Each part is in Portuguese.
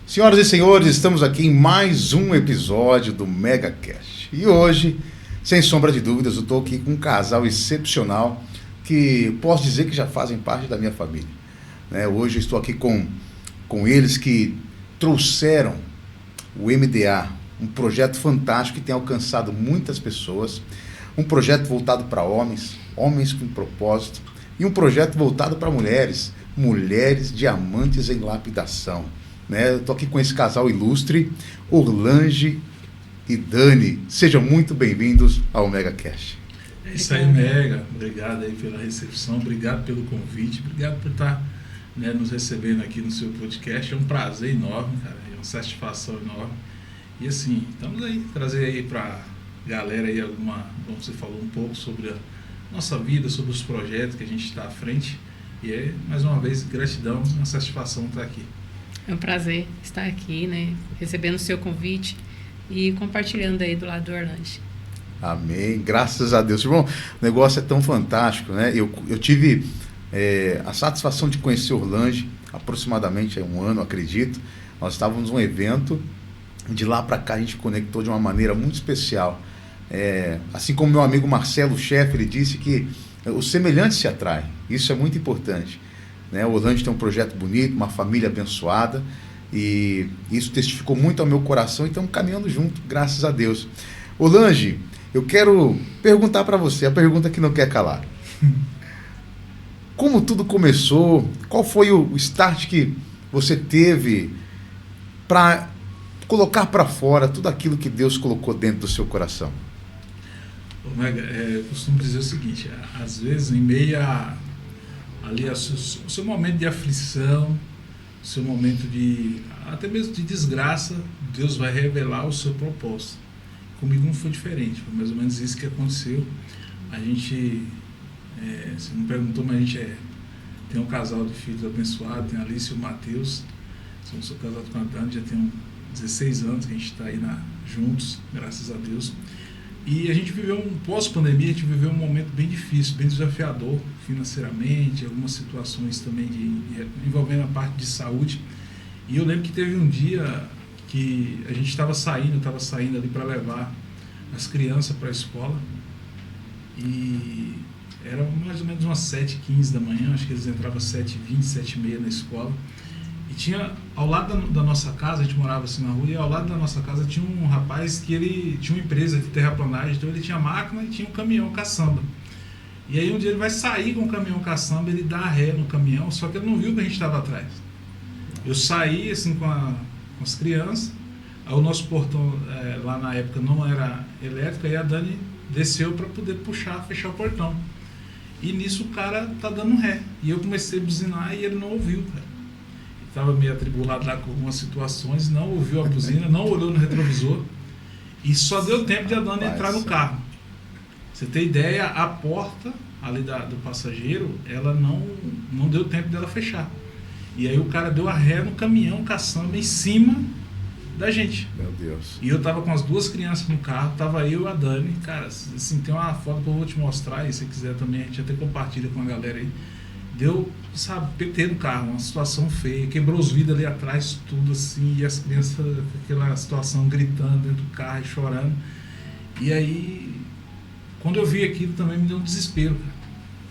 Senhoras e senhores, estamos aqui em mais um episódio do MegaCast. E hoje, sem sombra de dúvidas, eu estou aqui com um casal excepcional que posso dizer que já fazem parte da minha família. Hoje eu estou aqui com eles que trouxeram o MDA, um projeto fantástico que tem alcançado muitas pessoas, um projeto voltado para homens com propósito, e um projeto voltado para mulheres diamantes em lapidação. Eu estou aqui com esse casal ilustre, Orlange e Dani. Sejam muito bem-vindos ao MegaCast. É isso aí, Mega. Obrigado aí pela recepção, obrigado pelo convite, obrigado por estar nos recebendo aqui no seu podcast. É um prazer enorme, cara, é uma satisfação enorme. E assim, estamos aí, trazer aí para a galera aí como você falou, um pouco sobre a nossa vida, sobre os projetos que a gente está à frente. E mais uma vez, gratidão, uma satisfação estar aqui. É um prazer estar aqui, recebendo o seu convite e compartilhando aí do lado do Orlange. Amém, graças a Deus. Irmão, o negócio é tão fantástico, Eu tive a satisfação de conhecer Orlange aproximadamente há um ano, acredito. Nós estávamos num evento, de lá para cá a gente conectou de uma maneira muito especial. Assim como meu amigo Marcelo Chefe, ele disse que os semelhantes se atraem. Isso é muito importante. O Orlange tem um projeto bonito, uma família abençoada, e isso testificou muito ao meu coração, e estamos caminhando junto, graças a Deus. Orlange, eu quero perguntar para você, a pergunta que não quer calar. Como tudo começou? Qual foi o start que você teve para colocar para fora tudo aquilo que Deus colocou dentro do seu coração? Mega, eu costumo dizer o seguinte, às vezes em meio o seu momento de aflição, o seu momento até mesmo de desgraça, Deus vai revelar o seu propósito. Comigo não foi diferente, foi mais ou menos isso que aconteceu. A gente, você não perguntou, mas a gente tem um casal de filhos abençoados, tem a Alice e o Matheus. Sou casado com a Dani, já tem 16 anos que a gente está aí juntos, graças a Deus. E a gente viveu pós-pandemia, a gente viveu um momento bem difícil, bem desafiador financeiramente, algumas situações também envolvendo a parte de saúde. E eu lembro que teve um dia que a gente estava saindo ali para levar as crianças para a escola, e era mais ou menos umas 7h15 da manhã, acho que eles entravam às 7h20, 7h30 na escola. E tinha, ao lado da nossa casa, a gente morava assim na rua, e ao lado da nossa casa tinha um rapaz que ele tinha uma empresa de terraplanagem, então ele tinha máquina e tinha um caminhão caçamba. E aí um dia ele vai sair com o caminhão caçamba, ele dá ré no caminhão, só que ele não viu que a gente estava atrás. Eu saí assim com as crianças, aí o nosso portão lá na época não era elétrico, aí a Dani desceu para poder fechar o portão. E nisso o cara tá dando ré. E eu comecei a buzinar e ele não ouviu, cara. Estava meio atribulado lá com algumas situações, não ouviu a buzina, não olhou no retrovisor, e só deu tempo de a Dani entrar no carro. Você tem ideia, a porta ali do passageiro, ela não deu tempo dela fechar. E aí o cara deu a ré no caminhão caçamba em cima da gente. Meu Deus. E eu tava com as duas crianças no carro, tava eu e a Dani. Cara, assim, tem uma foto que eu vou te mostrar, e se quiser também a gente até compartilha com a galera aí. Deu, PT no carro, uma situação feia, quebrou os vidros ali atrás, tudo assim, e as crianças, aquela situação, gritando dentro do carro e chorando. E aí, quando eu vi aquilo, também me deu um desespero, cara.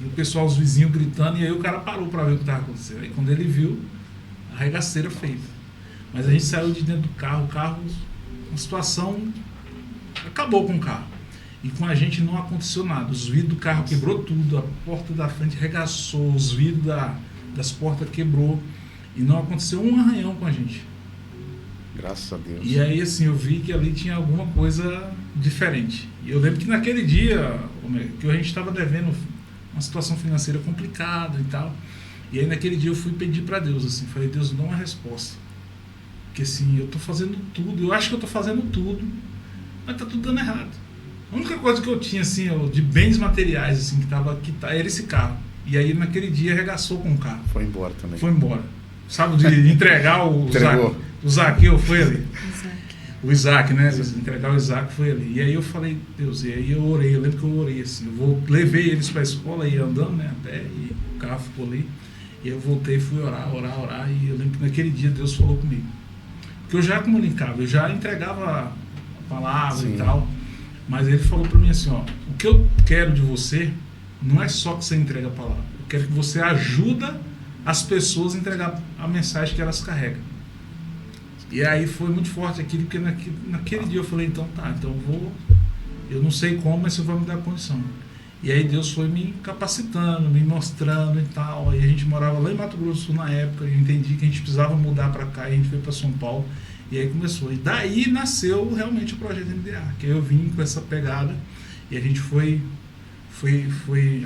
E o pessoal, os vizinhos gritando, e aí o cara parou para ver o que estava acontecendo. Aí quando ele viu, a regaceira feita. Mas a gente saiu de dentro do carro, uma situação, acabou com o carro. E com a gente não aconteceu nada. Os vidros do carro quebrou tudo, a porta da frente regaçou, os vidros das portas quebrou. E não aconteceu um arranhão com a gente. Graças a Deus. E aí, assim, eu vi que ali tinha alguma coisa diferente. E eu lembro que naquele dia, que a gente estava devendo uma situação financeira complicada e tal. E aí naquele dia eu fui pedir para Deus, assim, falei, Deus, dá uma resposta. Porque assim, eu estou fazendo tudo, eu acho que eu estou fazendo tudo, mas está tudo dando errado. A única coisa que eu tinha, assim, de bens materiais, assim, era esse carro. E aí, naquele dia, arregaçou com o carro. Foi embora também. Foi embora. Sabe, de entregar o Zaqueu, foi ali. O Isaac, né? Entregar o Isaac, foi ali. E aí eu falei, Deus, e aí eu orei. Eu lembro que eu orei, assim. Levei eles para a escola, ia andando, né, a pé, e o carro ficou ali. E eu voltei, fui orar, e eu lembro que naquele dia Deus falou comigo. Porque eu já comunicava, eu já entregava a palavra Sim. e tal, mas ele falou para mim assim, ó, o que eu quero de você não é só que você entregue a palavra, eu quero que você ajuda as pessoas a entregar a mensagem que elas carregam. E aí foi muito forte aquilo, porque naquele dia eu falei, então tá, então eu não sei como, mas você vai me dar condição. E aí Deus foi me capacitando, me mostrando e tal. Aí a gente morava lá em Mato Grosso do Sul na época, eu entendi que a gente precisava mudar para cá, e a gente veio para São Paulo. E aí começou. E daí nasceu realmente o projeto MDA, que aí eu vim com essa pegada e a gente foi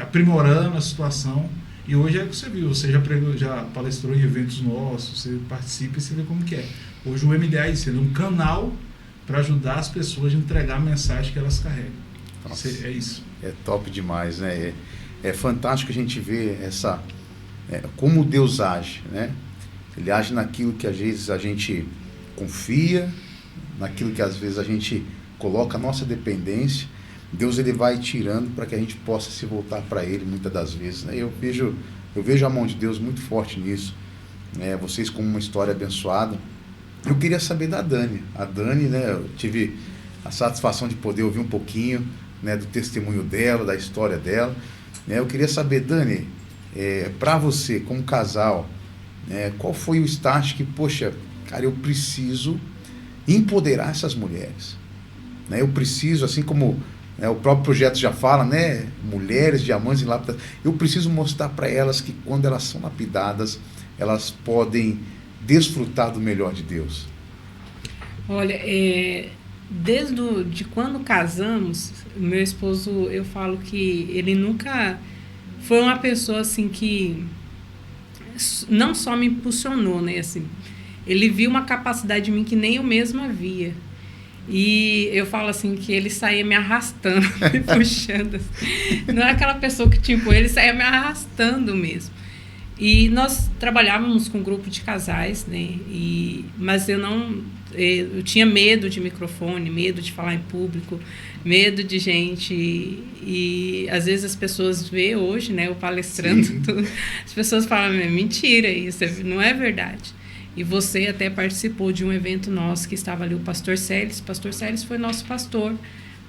aprimorando a situação. E hoje é o que você viu, você já palestrou em eventos nossos, você participa e você vê como que é. Hoje o MDA é isso, ele é um canal para ajudar as pessoas a entregar a mensagem que elas carregam. Nossa, É isso. É top demais, né? É fantástico a gente ver como Deus age, né? Ele age naquilo que às vezes a gente confia, naquilo que às vezes a gente coloca a nossa dependência. Deus ele vai tirando para que a gente possa se voltar para Ele muitas das vezes, né? Eu vejo a mão de Deus muito forte nisso. Vocês com uma história abençoada. Eu queria saber da Dani. A Dani, né? Eu tive a satisfação de poder ouvir um pouquinho, né, do testemunho dela, da história dela. Eu queria saber, Dani, para você, como casal, qual foi o start que, poxa, cara, eu preciso empoderar essas mulheres. Né? Eu preciso, assim como o próprio projeto já fala, né, mulheres, diamantes e lápidas, eu preciso mostrar para elas que quando elas são lapidadas, elas podem desfrutar do melhor de Deus. Olha, de quando casamos, meu esposo, eu falo que ele nunca foi uma pessoa assim que não só me impulsionou, né, assim, ele viu uma capacidade em mim que nem eu mesma via. E eu falo assim que ele saía me arrastando, me puxando. Assim. Não é aquela pessoa que tipo, ele saía me arrastando mesmo. E nós trabalhávamos com um grupo de casais, né? Mas eu tinha medo de microfone, medo de falar em público, medo de gente. E às vezes as pessoas vê hoje, né, eu palestrando, tudo, as pessoas falam, mentira, isso não é verdade. E você até participou de um evento nosso que estava ali o pastor Célis. O pastor Célis foi nosso pastor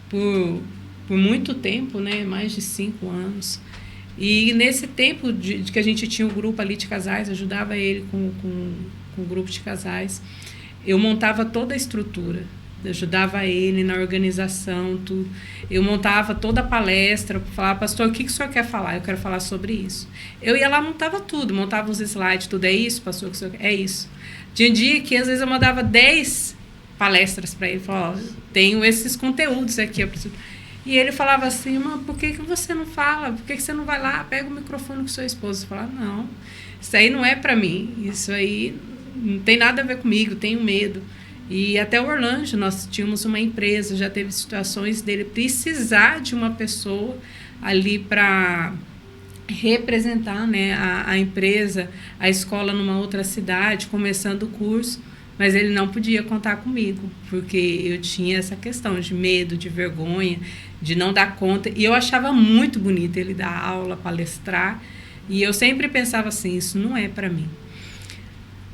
por muito tempo, né? Mais de 5 anos. E nesse tempo de que a gente tinha um grupo ali de casais, ajudava ele com o grupo de casais, eu montava toda a estrutura, ajudava ele na organização, tudo. Eu montava toda a palestra, falava, pastor, o que o senhor quer falar? Eu quero falar sobre isso. Eu ia lá, montava tudo, montava os slides, tudo. É isso, pastor, que o senhor quer? É isso. Tinha dia que às vezes eu mandava 10 palestras para ele, falava, tenho esses conteúdos aqui, eu preciso. E ele falava assim, mas por que você não fala? Por que você não vai lá, pega o microfone com seu esposo? Eu falava, não, isso aí não é para mim, isso aí não tem nada a ver comigo, tenho medo. E até o Orlando, nós tínhamos uma empresa, já teve situações dele precisar de uma pessoa ali para representar, né, a empresa, a escola numa outra cidade, começando o curso, mas ele não podia contar comigo, porque eu tinha essa questão de medo, de vergonha, de não dar conta, e eu achava muito bonito ele dar aula, palestrar, e eu sempre pensava assim, isso não é para mim.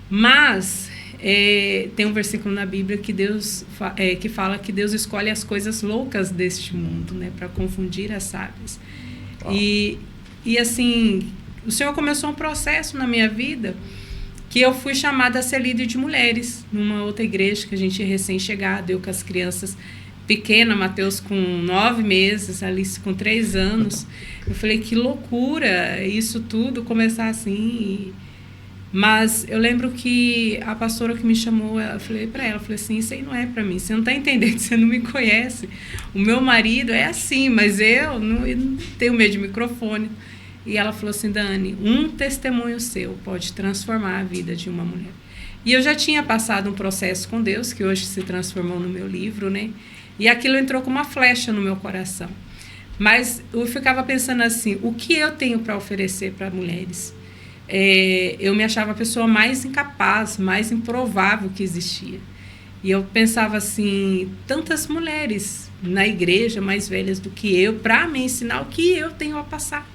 Mas tem um versículo na Bíblia que que fala que Deus escolhe as coisas loucas deste mundo, né, para confundir as sábias. E assim, o Senhor começou um processo na minha vida que eu fui chamada a ser líder de mulheres numa outra igreja que a gente recém-chegado, eu com as crianças pequenas, Mateus com 9 meses, Alice com 3 anos. Eu falei, que loucura isso tudo começar assim. Mas eu lembro que a pastora que me chamou, eu falei para ela, assim, isso aí não é para mim, você não está entendendo, você não me conhece. O meu marido é assim, mas eu não tenho medo de microfone. E ela falou assim, Dani, um testemunho seu pode transformar a vida de uma mulher. E eu já tinha passado um processo com Deus, que hoje se transformou no meu livro, né? E aquilo entrou como uma flecha no meu coração. Mas eu ficava pensando assim, o que eu tenho para oferecer para mulheres? Eu me achava a pessoa mais incapaz, mais improvável que existia. E eu pensava assim, tantas mulheres na igreja mais velhas do que eu, para me ensinar o que eu tenho a passar.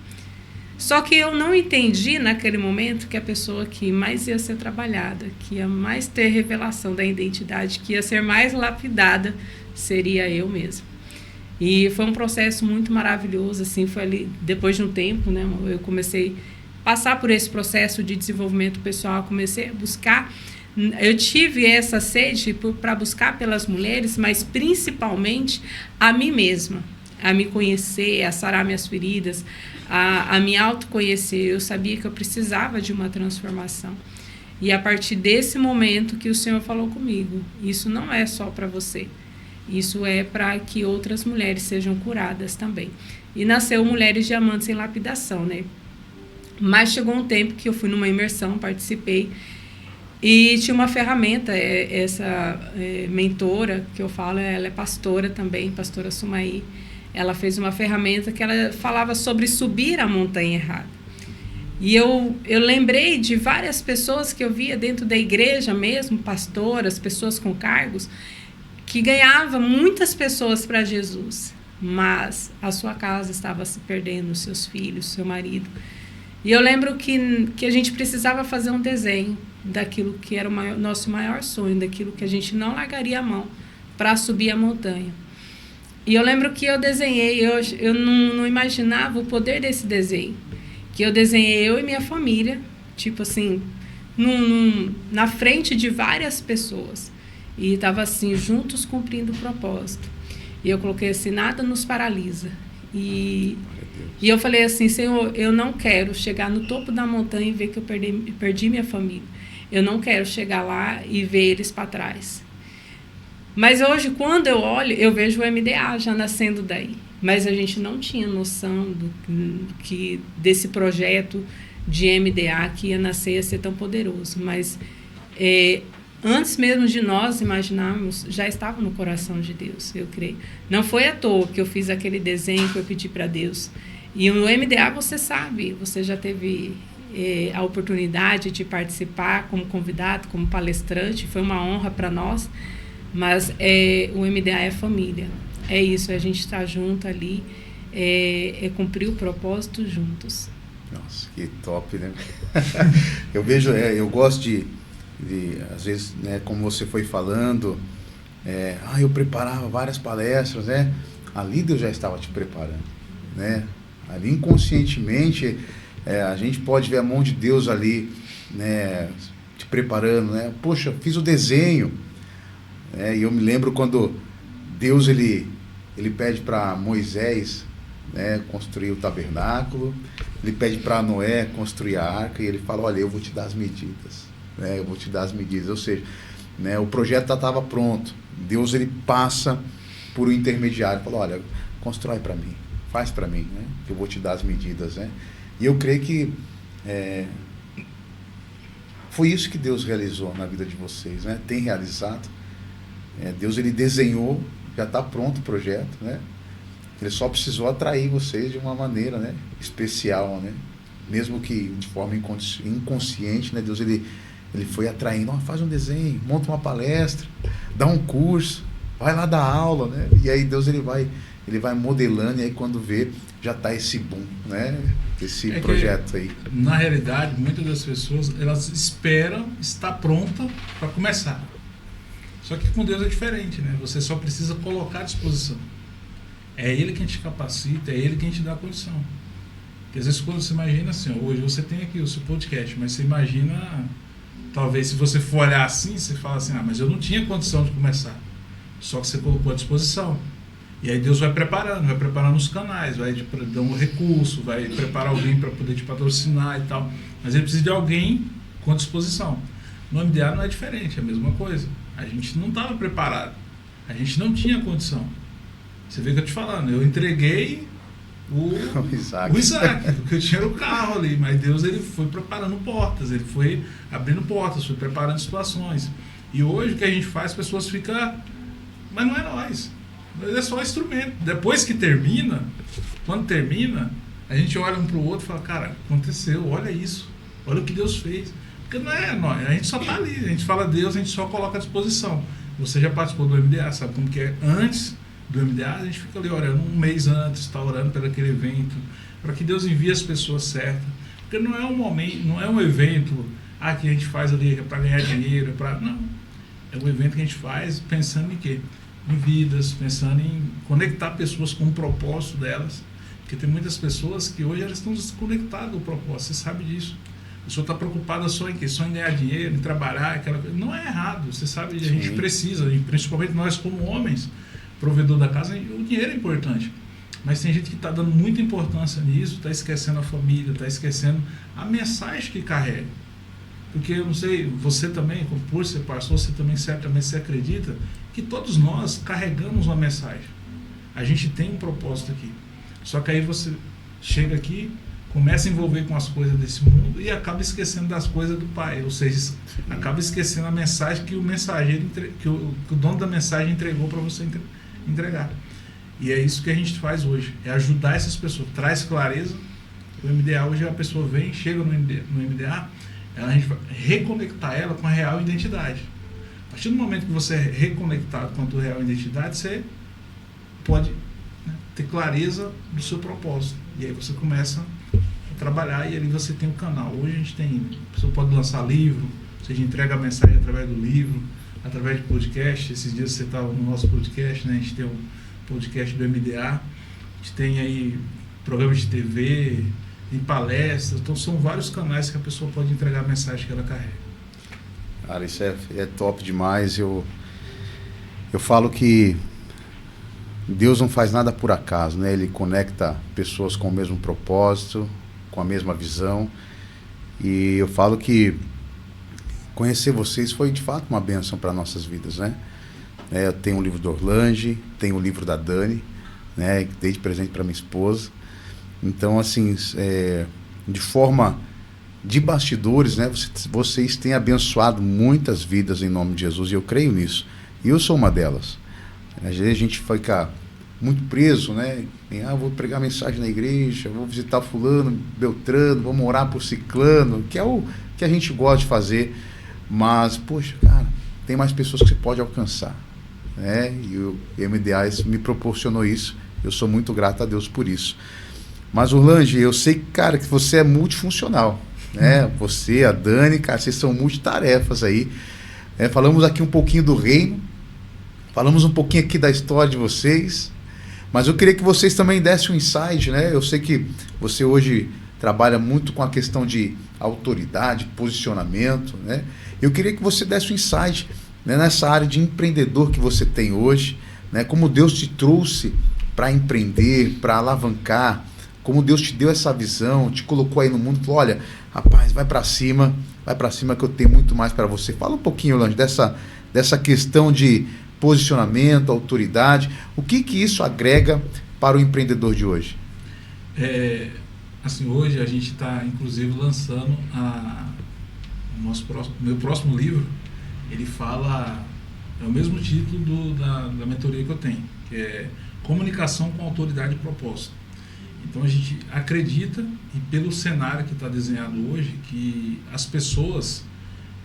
Só que eu não entendi naquele momento que a pessoa que mais ia ser trabalhada, que ia mais ter revelação da identidade, que ia ser mais lapidada, seria eu mesma. E foi um processo muito maravilhoso, assim, foi ali, depois de um tempo, né, eu comecei a passar por esse processo de desenvolvimento pessoal, comecei a buscar, eu tive essa sede para buscar pelas mulheres, mas principalmente a mim mesma, a me conhecer, a sarar minhas feridas, a me autoconhecer. Eu sabia que eu precisava de uma transformação. E a partir desse momento que o Senhor falou comigo, isso não é só para você, isso é para que outras mulheres sejam curadas também. E nasceu Mulheres Diamantes em Lapidação, né? Mas chegou um tempo que eu fui numa imersão, participei, e tinha uma ferramenta, essa mentora que eu falo, ela é pastora também, pastora Sumaí. Ela fez uma ferramenta que ela falava sobre subir a montanha errada. E eu lembrei de várias pessoas que eu via dentro da igreja mesmo, pastoras, pessoas com cargos, que ganhavam muitas pessoas para Jesus, mas a sua casa estava se perdendo, os seus filhos, seu marido. E eu lembro que a gente precisava fazer um desenho daquilo que era o nosso maior sonho, daquilo que a gente não largaria a mão para subir a montanha. E eu lembro que eu desenhei, eu não imaginava o poder desse desenho. Que eu desenhei eu e minha família, tipo assim, na frente de várias pessoas. E estava assim, juntos cumprindo o propósito. E eu coloquei assim, nada nos paralisa. E eu falei assim, Senhor, eu não quero chegar no topo da montanha e ver que eu perdi minha família. Eu não quero chegar lá e ver eles para trás. Mas hoje, quando eu olho, eu vejo o MDA já nascendo daí. Mas a gente não tinha noção desse projeto de MDA que ia nascer, ia ser tão poderoso. Mas antes mesmo de nós imaginarmos, já estava no coração de Deus, eu creio. Não foi à toa que eu fiz aquele desenho que eu pedi para Deus. E no MDA, você sabe, você já teve a oportunidade de participar como convidado, como palestrante. Foi uma honra para nós. Mas o MDA é família, é isso, a gente está junto ali, cumprir o propósito juntos. Nossa, que top, né? Eu vejo, eu gosto de às vezes, né, como você foi falando, eu preparava várias palestras, né? Ali Deus já estava te preparando, né? Ali inconscientemente, a gente pode ver a mão de Deus ali, né, te preparando, né? Poxa, fiz o desenho. E eu me lembro quando Deus ele pede para Moisés, né, construir o tabernáculo, ele pede para Noé construir a arca, e ele fala, olha, eu vou te dar as medidas, né, eu vou te dar as medidas. Ou seja, né, o projeto já estava pronto, Deus ele passa por um intermediário, fala, olha, constrói para mim, faz para mim, né, que eu vou te dar as medidas, né. E eu creio que foi isso que Deus realizou na vida de vocês, né, tem realizado. Deus ele desenhou, já está pronto o projeto, né? Ele só precisou atrair vocês de uma maneira, né, especial, né? Mesmo que de forma inconsciente, né? Deus ele foi atraindo, faz um desenho, monta uma palestra, dá um curso, vai lá dar aula, né? E aí Deus ele vai modelando, e aí quando vê, já está esse boom, né? Esse projeto aí. Na realidade, muitas das pessoas, elas esperam estar pronta para começar. Só que com Deus é diferente, né? Você só precisa colocar à disposição. É Ele quem te capacita, é Ele quem te dá a condição. Porque às vezes quando você imagina assim, hoje você tem aqui o seu podcast, mas você imagina, talvez se você for olhar assim, você fala assim, mas eu não tinha condição de começar. Só que você colocou à disposição. E aí Deus vai preparando os canais, vai te dar um recurso, vai preparar alguém para poder te patrocinar e tal. Mas ele precisa de alguém com disposição. No MDA não é diferente, é a mesma coisa. A gente não estava preparado. A gente não tinha condição. Você vê que eu te falando, eu entreguei o Isaac, porque eu tinha o carro ali, mas Deus ele foi preparando portas, ele foi abrindo portas, foi preparando situações. E hoje o que a gente faz, as pessoas ficam, mas não é nós é só instrumento. Depois que termina, quando termina, a gente olha um para o outro e fala, cara, aconteceu, olha isso, olha o que Deus fez. Porque não é nós, a gente só está ali, a gente fala Deus, a gente só coloca à disposição. Você já participou do MDA, sabe como que é? Antes do MDA, a gente fica ali orando um mês antes, está orando pelo aquele evento, para que Deus envie as pessoas certas. Porque não é um momento, não é um evento que a gente faz ali para ganhar dinheiro, não. É um evento que a gente faz pensando em quê? Em vidas, pensando em conectar pessoas com o propósito delas. Porque tem muitas pessoas que hoje elas estão desconectadas do propósito, você sabe disso. A pessoa está preocupada só em quê? Só em ganhar dinheiro, em trabalhar, aquela coisa. Não é errado, você sabe, a gente precisa, e principalmente nós como homens, provedor da casa, o dinheiro é importante. Mas tem gente que está dando muita importância nisso, está esquecendo a família, está esquecendo a mensagem que carrega. Porque eu não sei, você também, por ser pastor, você também certamente se acredita que todos nós carregamos uma mensagem. A gente tem um propósito aqui. Só que aí você chega aqui, começa a envolver com as coisas desse mundo e acaba esquecendo das coisas do Pai. Ou seja, acaba esquecendo a mensagem que o mensageiro, que o dono da mensagem entregou para você entregar. E é isso que a gente faz hoje, é ajudar essas pessoas, traz clareza. O MDA hoje a pessoa vem, chega no MDA, a gente vai reconectar ela com a real identidade. A partir do momento que você é reconectado com a tua real identidade, você pode ter clareza do seu propósito. E aí você começa a trabalhar e ali você tem um canal. Hoje a gente tem, a pessoa pode lançar livro, ou seja, entrega a mensagem através do livro, através de podcast. Esses dias você estava no nosso podcast, né? A gente tem um podcast do MDA, a gente tem aí programas de TV, em palestras, então são vários canais que a pessoa pode entregar a mensagem que ela carrega. Cara, isso é top demais. Eu falo que Deus não faz nada por acaso, né? Ele conecta pessoas com o mesmo propósito, com a mesma visão, e eu falo que conhecer vocês foi de fato uma bênção para nossas vidas, né? Eu tenho o livro do Orlange, tenho o livro da Dani, né? Que dei de presente para minha esposa. Então, assim, de forma de bastidores, né? Vocês têm abençoado muitas vidas em nome de Jesus, e eu creio nisso. E eu sou uma delas. Às vezes a gente fica muito preso, né? Vou pregar mensagem na igreja, vou visitar fulano, beltrano, vamos orar por ciclano, que é o que a gente gosta de fazer. Mas, poxa, cara, tem mais pessoas que você pode alcançar, né? E o MDA me proporcionou isso. Eu sou muito grato a Deus por isso. Mas, Orlange, eu sei, cara, que você é multifuncional, né? Você, a Dani, cara, vocês são multitarefas aí. Falamos aqui um pouquinho do reino, falamos um pouquinho aqui da história de vocês, mas eu queria que vocês também dessem um insight, né? Eu sei que você hoje trabalha muito com a questão de autoridade, posicionamento, né? Eu queria que você desse um insight, né, nessa área de empreendedor que você tem hoje, né? Como Deus te trouxe para empreender, para alavancar, como Deus te deu essa visão, te colocou aí no mundo, falou, olha, rapaz, vai para cima que eu tenho muito mais para você. Fala um pouquinho, Orlange, dessa questão de posicionamento, autoridade, o que isso agrega para o empreendedor de hoje? Assim, hoje a gente está, inclusive, lançando meu próximo livro. Ele fala, é o mesmo título da mentoria que eu tenho, que é Comunicação com Autoridade e Propósito. Então a gente acredita, e pelo cenário que está desenhado hoje, que as pessoas,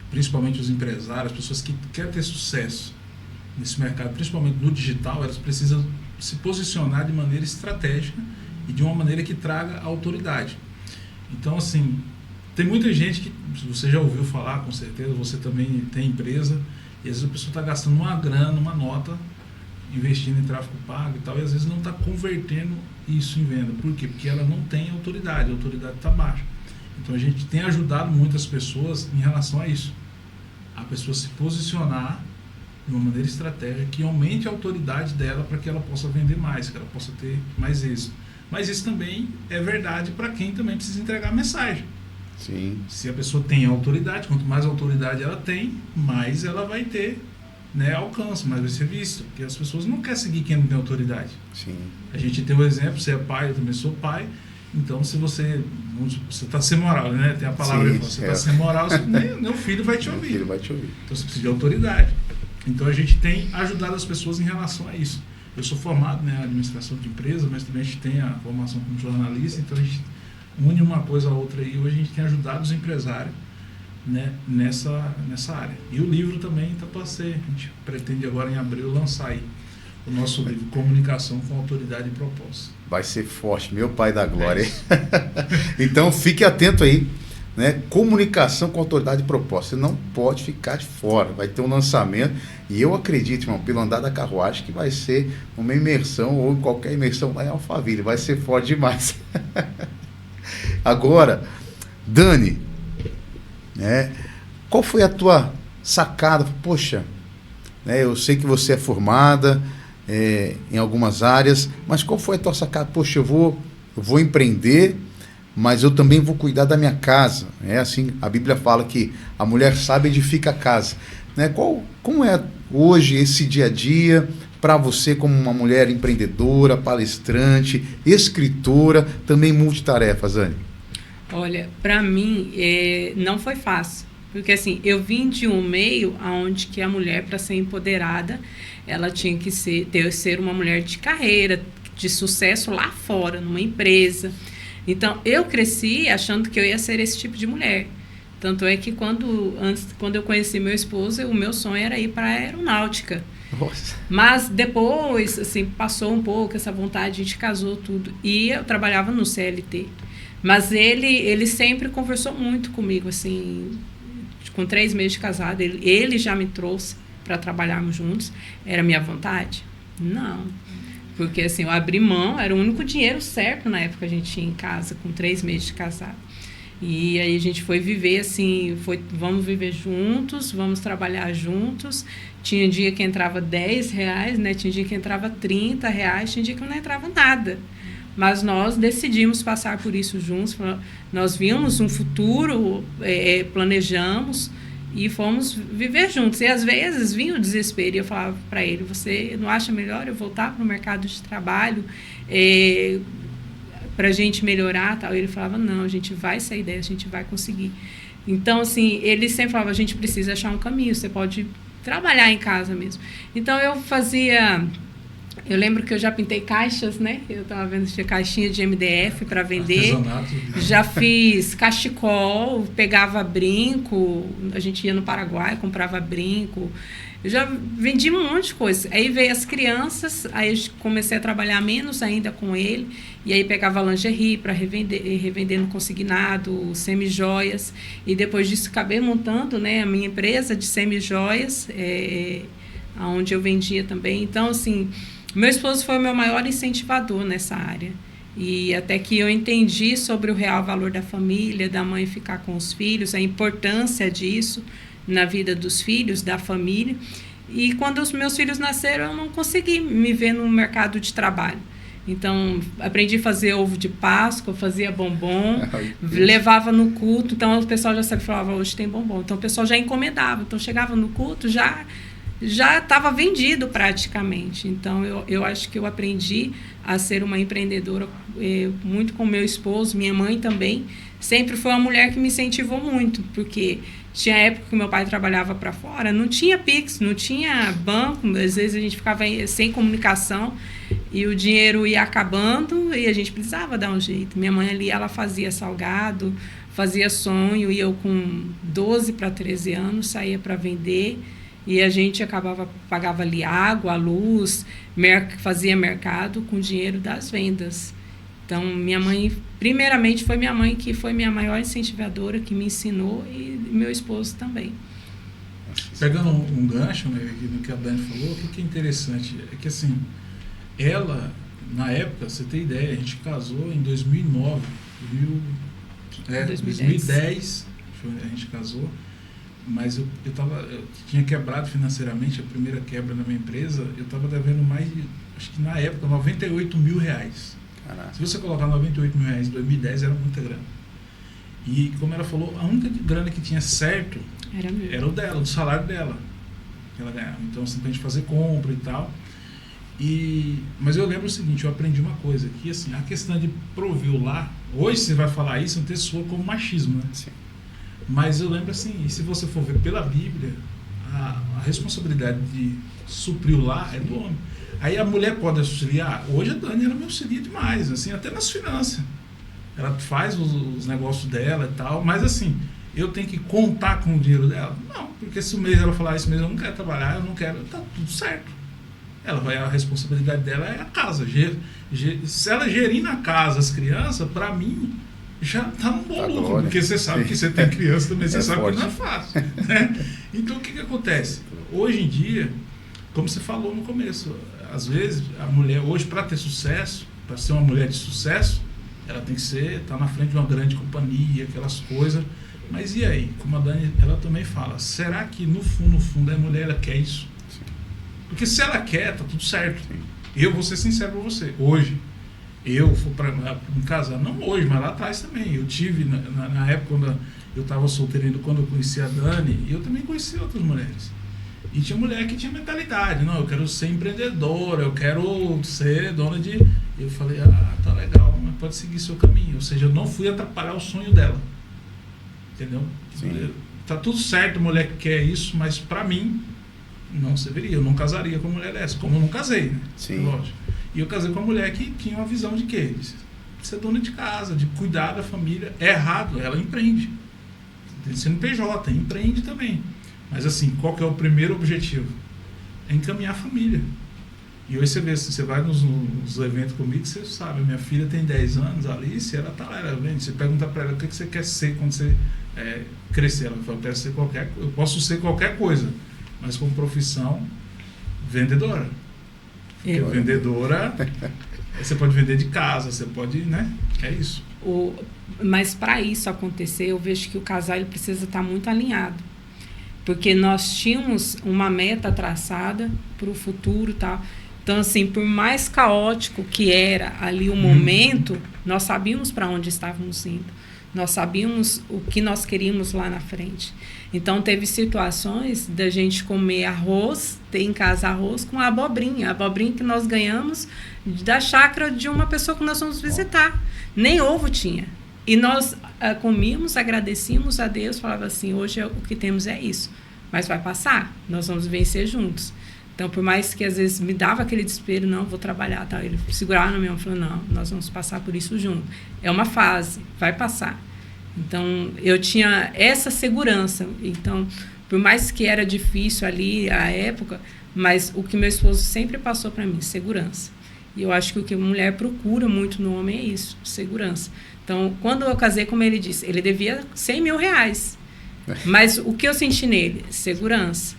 principalmente os empresários, as pessoas que querem ter sucesso nesse mercado, principalmente no digital, elas precisam se posicionar de maneira estratégica e de uma maneira que traga autoridade. Então, assim, tem muita gente que, você já ouviu falar, com certeza, você também tem empresa, e às vezes a pessoa está gastando uma grana, uma nota, investindo em tráfego pago e tal, e às vezes não está convertendo isso em venda. Por quê? Porque ela não tem autoridade, a autoridade está baixa. Então a gente tem ajudado muitas pessoas em relação a isso. A pessoa se posicionar de uma maneira estratégica que aumente a autoridade dela para que ela possa vender mais, que ela possa ter mais êxito. Mas isso também é verdade para quem também precisa entregar a mensagem. Sim. Se a pessoa tem autoridade, quanto mais autoridade ela tem, mais ela vai ter, né, alcance, mais vai ser visto. Porque as pessoas não querem seguir quem não tem autoridade. Sim. A gente tem um exemplo, você é pai, eu também sou pai. Então, se você está sem moral, né? Tem a palavra aí, você está sem moral, meu filho vai te ouvir. Filho vai te ouvir. Então, você precisa de autoridade. Então, a gente tem ajudado as pessoas em relação a isso. Eu sou formado, né, em administração de empresa, mas também a gente tem a formação como jornalista, então a gente une uma coisa a outra aí. Hoje a gente tem ajudado os empresários, né, nessa área. E o livro também está para ser, a gente pretende agora em abril lançar aí o nosso livro Comunicação com Autoridade e Propósito. Vai ser forte, meu pai da glória. Então fique atento aí, né? Comunicação com autoridade e proposta. Você não pode ficar de fora. Vai ter um lançamento. E eu acredito, irmão, pelo andar da carruagem, que vai ser uma imersão, ou qualquer imersão lá em Alphaville. Vai ser forte demais. Agora, Dani, né? Qual foi a tua sacada? Poxa, né, eu sei que você é formada em algumas áreas, mas qual foi a tua sacada? Poxa, eu vou empreender, mas eu também vou cuidar da minha casa. É assim, a Bíblia fala que a mulher sábia edifica a casa. Né? Como é hoje esse dia a dia para você como uma mulher empreendedora, palestrante, escritora, também multitarefas, Anne? Olha, para mim não foi fácil, porque assim, eu vim de um meio onde que a mulher, para ser empoderada, ela tinha que ser uma mulher de carreira, de sucesso lá fora, numa empresa. Então, eu cresci achando que eu ia ser esse tipo de mulher. Tanto é que quando eu conheci meu esposo, o meu sonho era ir para a aeronáutica. Nossa. Mas depois, assim, passou um pouco essa vontade, a gente casou tudo. E eu trabalhava no CLT. Mas ele sempre conversou muito comigo, assim, com 3 meses de casado. Ele já me trouxe para trabalharmos juntos. Era minha vontade? Não. Porque, assim, eu abri mão, era o único dinheiro certo na época que a gente tinha em casa, com 3 meses de casado. E aí a gente foi viver, assim, vamos viver juntos, vamos trabalhar juntos. Tinha dia que entrava R$10, né? Tinha dia que entrava R$30, tinha dia que não entrava nada. Mas nós decidimos passar por isso juntos. Nós vimos um futuro, planejamos e fomos viver juntos. E às vezes vinha o desespero e eu falava para ele, você não acha melhor eu voltar para o mercado de trabalho para a gente melhorar? Tal? E ele falava, não, a gente vai sair dessa, a gente vai conseguir. Então, assim, ele sempre falava, a gente precisa achar um caminho, você pode trabalhar em casa mesmo. Então, eu lembro que eu já pintei caixas, né? Eu estava vendo tinha caixinha de MDF para vender. Já fiz cachecol, pegava brinco. A gente ia no Paraguai, comprava brinco. Eu já vendi um monte de coisa. Aí veio as crianças, aí eu comecei a trabalhar menos ainda com ele. E aí pegava lingerie para revender no consignado, semi-joias. E depois disso acabei montando, né, a minha empresa de semi-joias, onde eu vendia também. Então, assim, meu esposo foi o meu maior incentivador nessa área. E até que eu entendi sobre o real valor da família, da mãe ficar com os filhos, a importância disso na vida dos filhos, da família. E quando os meus filhos nasceram, eu não consegui me ver no mercado de trabalho. Então, aprendi a fazer ovo de Páscoa, fazia bombom, levava no culto. Então, o pessoal já sabia, falava, hoje tem bombom. Então, o pessoal já encomendava. Então, chegava no culto, já estava vendido praticamente. Então, eu acho que eu aprendi a ser uma empreendedora muito com meu esposo, minha mãe também. Sempre foi uma mulher que me incentivou muito, porque tinha época que meu pai trabalhava para fora, não tinha Pix, não tinha banco, às vezes a gente ficava sem comunicação e o dinheiro ia acabando e a gente precisava dar um jeito. Minha mãe ali, ela fazia salgado, fazia sonho, e eu com 12 para 13 anos saía para vender. E a gente pagava ali água, luz, fazia mercado com o dinheiro das vendas. Então, minha mãe, primeiramente, foi minha mãe que foi minha maior incentivadora, que me ensinou, e meu esposo também. Pegando um gancho, né, no que a Dani falou, o que é interessante é que, assim, ela, na época, você tem ideia, a gente casou em 2009, 2010 a gente casou. Mas eu tinha quebrado financeiramente, a primeira quebra na minha empresa, eu estava devendo mais, acho que na época, R$98 mil. Caraca. Se você colocar R$98 mil em 2010, era muita grana. E como ela falou, a única grana que tinha certo era o dela, do salário dela, que ela ganhava. Então, assim, pra gente fazer compra e tal. Mas eu lembro o seguinte, eu aprendi uma coisa, que assim, a questão de prover o lar, hoje você vai falar isso, não tem soa como machismo, né? Sim. Mas eu lembro assim, e se você for ver pela Bíblia, a responsabilidade de suprir o lar é do homem. Aí a mulher pode auxiliar. Hoje a Dani, ela me auxilia demais, assim, até nas finanças. Ela faz os negócios dela e tal, mas assim, eu tenho que contar com o dinheiro dela? Não, porque se o mês ela falar, esse mês eu não quero trabalhar, eu não quero, tá tudo certo. a responsabilidade dela é a casa. Se ela gerir na casa as crianças, para mim, já tá um bom lucro, porque você sabe que você tem criança também, você sabe forte. Que não é fácil. Né? Então, o que acontece? Hoje em dia, como você falou no começo, às vezes, a mulher, hoje, para ter sucesso, para ser uma mulher de sucesso, ela tem que estar na frente de uma grande companhia, aquelas coisas. Mas e aí? Como a Dani, ela também fala, será que no fundo, a mulher ela quer isso? Sim. Porque se ela quer, tá tudo certo. Sim. Eu vou ser sincero para você, hoje, eu fui para me casar, não hoje, mas lá atrás também. Eu tive, na época, quando eu estava solteiro, quando eu conheci a Dani, eu também conheci outras mulheres. E tinha mulher que tinha mentalidade, não, eu quero ser empreendedora, eu quero ser dona de... Eu falei, tá legal, mas pode seguir seu caminho. Ou seja, eu não fui atrapalhar o sonho dela. Entendeu? Sim. Tá tudo certo, mulher que quer isso, mas pra mim, não serviria. Eu não casaria com uma mulher dessa, como eu não casei, né? Sim. Lógico. E eu casei com uma mulher que tinha uma visão de quê? De ser dona de casa, de cuidar da família. É errado, ela empreende. Tem CNPJ, empreende também. Mas assim, qual que é o primeiro objetivo? É encaminhar a família. E hoje você vai nos eventos comigo, você sabe, minha filha tem 10 anos, a Alice, ela tá lá, ela vem, você pergunta para ela o que você quer ser quando você crescer. Ela fala, eu posso ser qualquer coisa, mas como profissão, vendedora. Porque vendedora, você pode vender de casa, você pode, né? É isso. Mas para isso acontecer, eu vejo que o casal ele precisa estar muito alinhado. Porque nós tínhamos uma meta traçada para o futuro e tal. Então, assim, por mais caótico que era ali o momento, nós sabíamos para onde estávamos indo. Nós sabíamos o que nós queríamos lá na frente. Então, teve situações da gente comer arroz, ter em casa arroz com a abobrinha que nós ganhamos da chácara de uma pessoa que nós fomos visitar. Nem ovo tinha. E nós comíamos, agradecíamos a Deus, falava assim, hoje o que temos é isso. Mas vai passar, nós vamos vencer juntos. Então, por mais que às vezes me dava aquele desespero, não, vou trabalhar, tá? Ele segurava no meu, falou, não, nós vamos passar por isso junto. É uma fase, vai passar. Então, eu tinha essa segurança. Então, por mais que era difícil ali a época, mas o que meu esposo sempre passou para mim, segurança. E eu acho que o que a mulher procura muito no homem é isso, segurança. Então, quando eu casei, como ele disse, ele devia 100 mil reais. Mas o que eu senti nele? Segurança.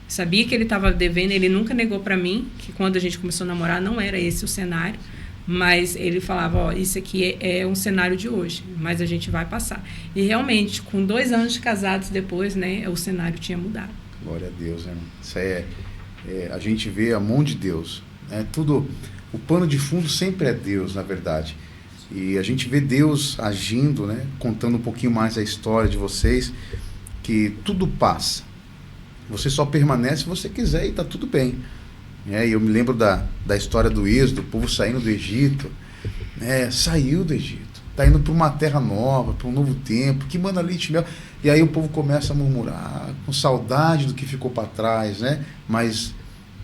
Sabia que ele estava devendo, ele nunca negou para mim, que quando a gente começou a namorar não era esse o cenário, mas ele falava, ó, isso aqui é um cenário de hoje, mas a gente vai passar. E realmente, com 2 anos de casados depois, né, o cenário tinha mudado. Glória a Deus, irmão. Isso a gente vê a mão de Deus, né? Tudo, o pano de fundo sempre é Deus, na verdade. E a gente vê Deus agindo, né? Contando um pouquinho mais a história de vocês, que tudo passa. Você só permanece se você quiser e está tudo bem. E eu me lembro da história do Êxodo, o povo saindo do Egito. Saiu do Egito, está indo para uma terra nova, para um novo tempo, que manda leite e mel. E aí o povo começa a murmurar, com saudade do que ficou para trás, né? Mas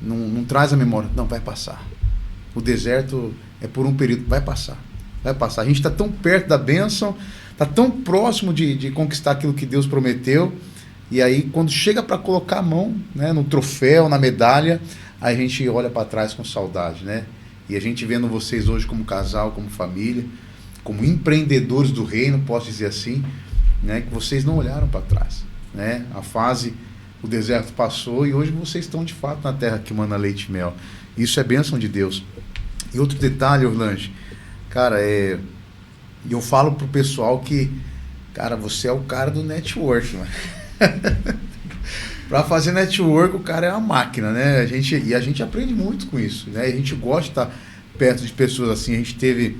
não traz a memória. Não, vai passar. O deserto é por um período, vai passar. Vai passar. A gente está tão perto da bênção, está tão próximo de conquistar aquilo que Deus prometeu, e aí quando chega para colocar a mão, né, no troféu, na medalha, a gente olha para trás com saudade, né? E a gente vendo vocês hoje como casal, como família, como empreendedores do reino, posso dizer assim, né, que vocês não olharam para trás, né? A fase, o deserto passou e hoje vocês estão de fato na terra que manda leite e mel. Isso é bênção de Deus. E outro detalhe, Orlando, cara, eu falo pro pessoal que, cara, você é o cara do network, mano. Para fazer network, o cara é uma máquina, né? A gente aprende muito com isso, né? A gente gosta de estar perto de pessoas assim. A gente teve,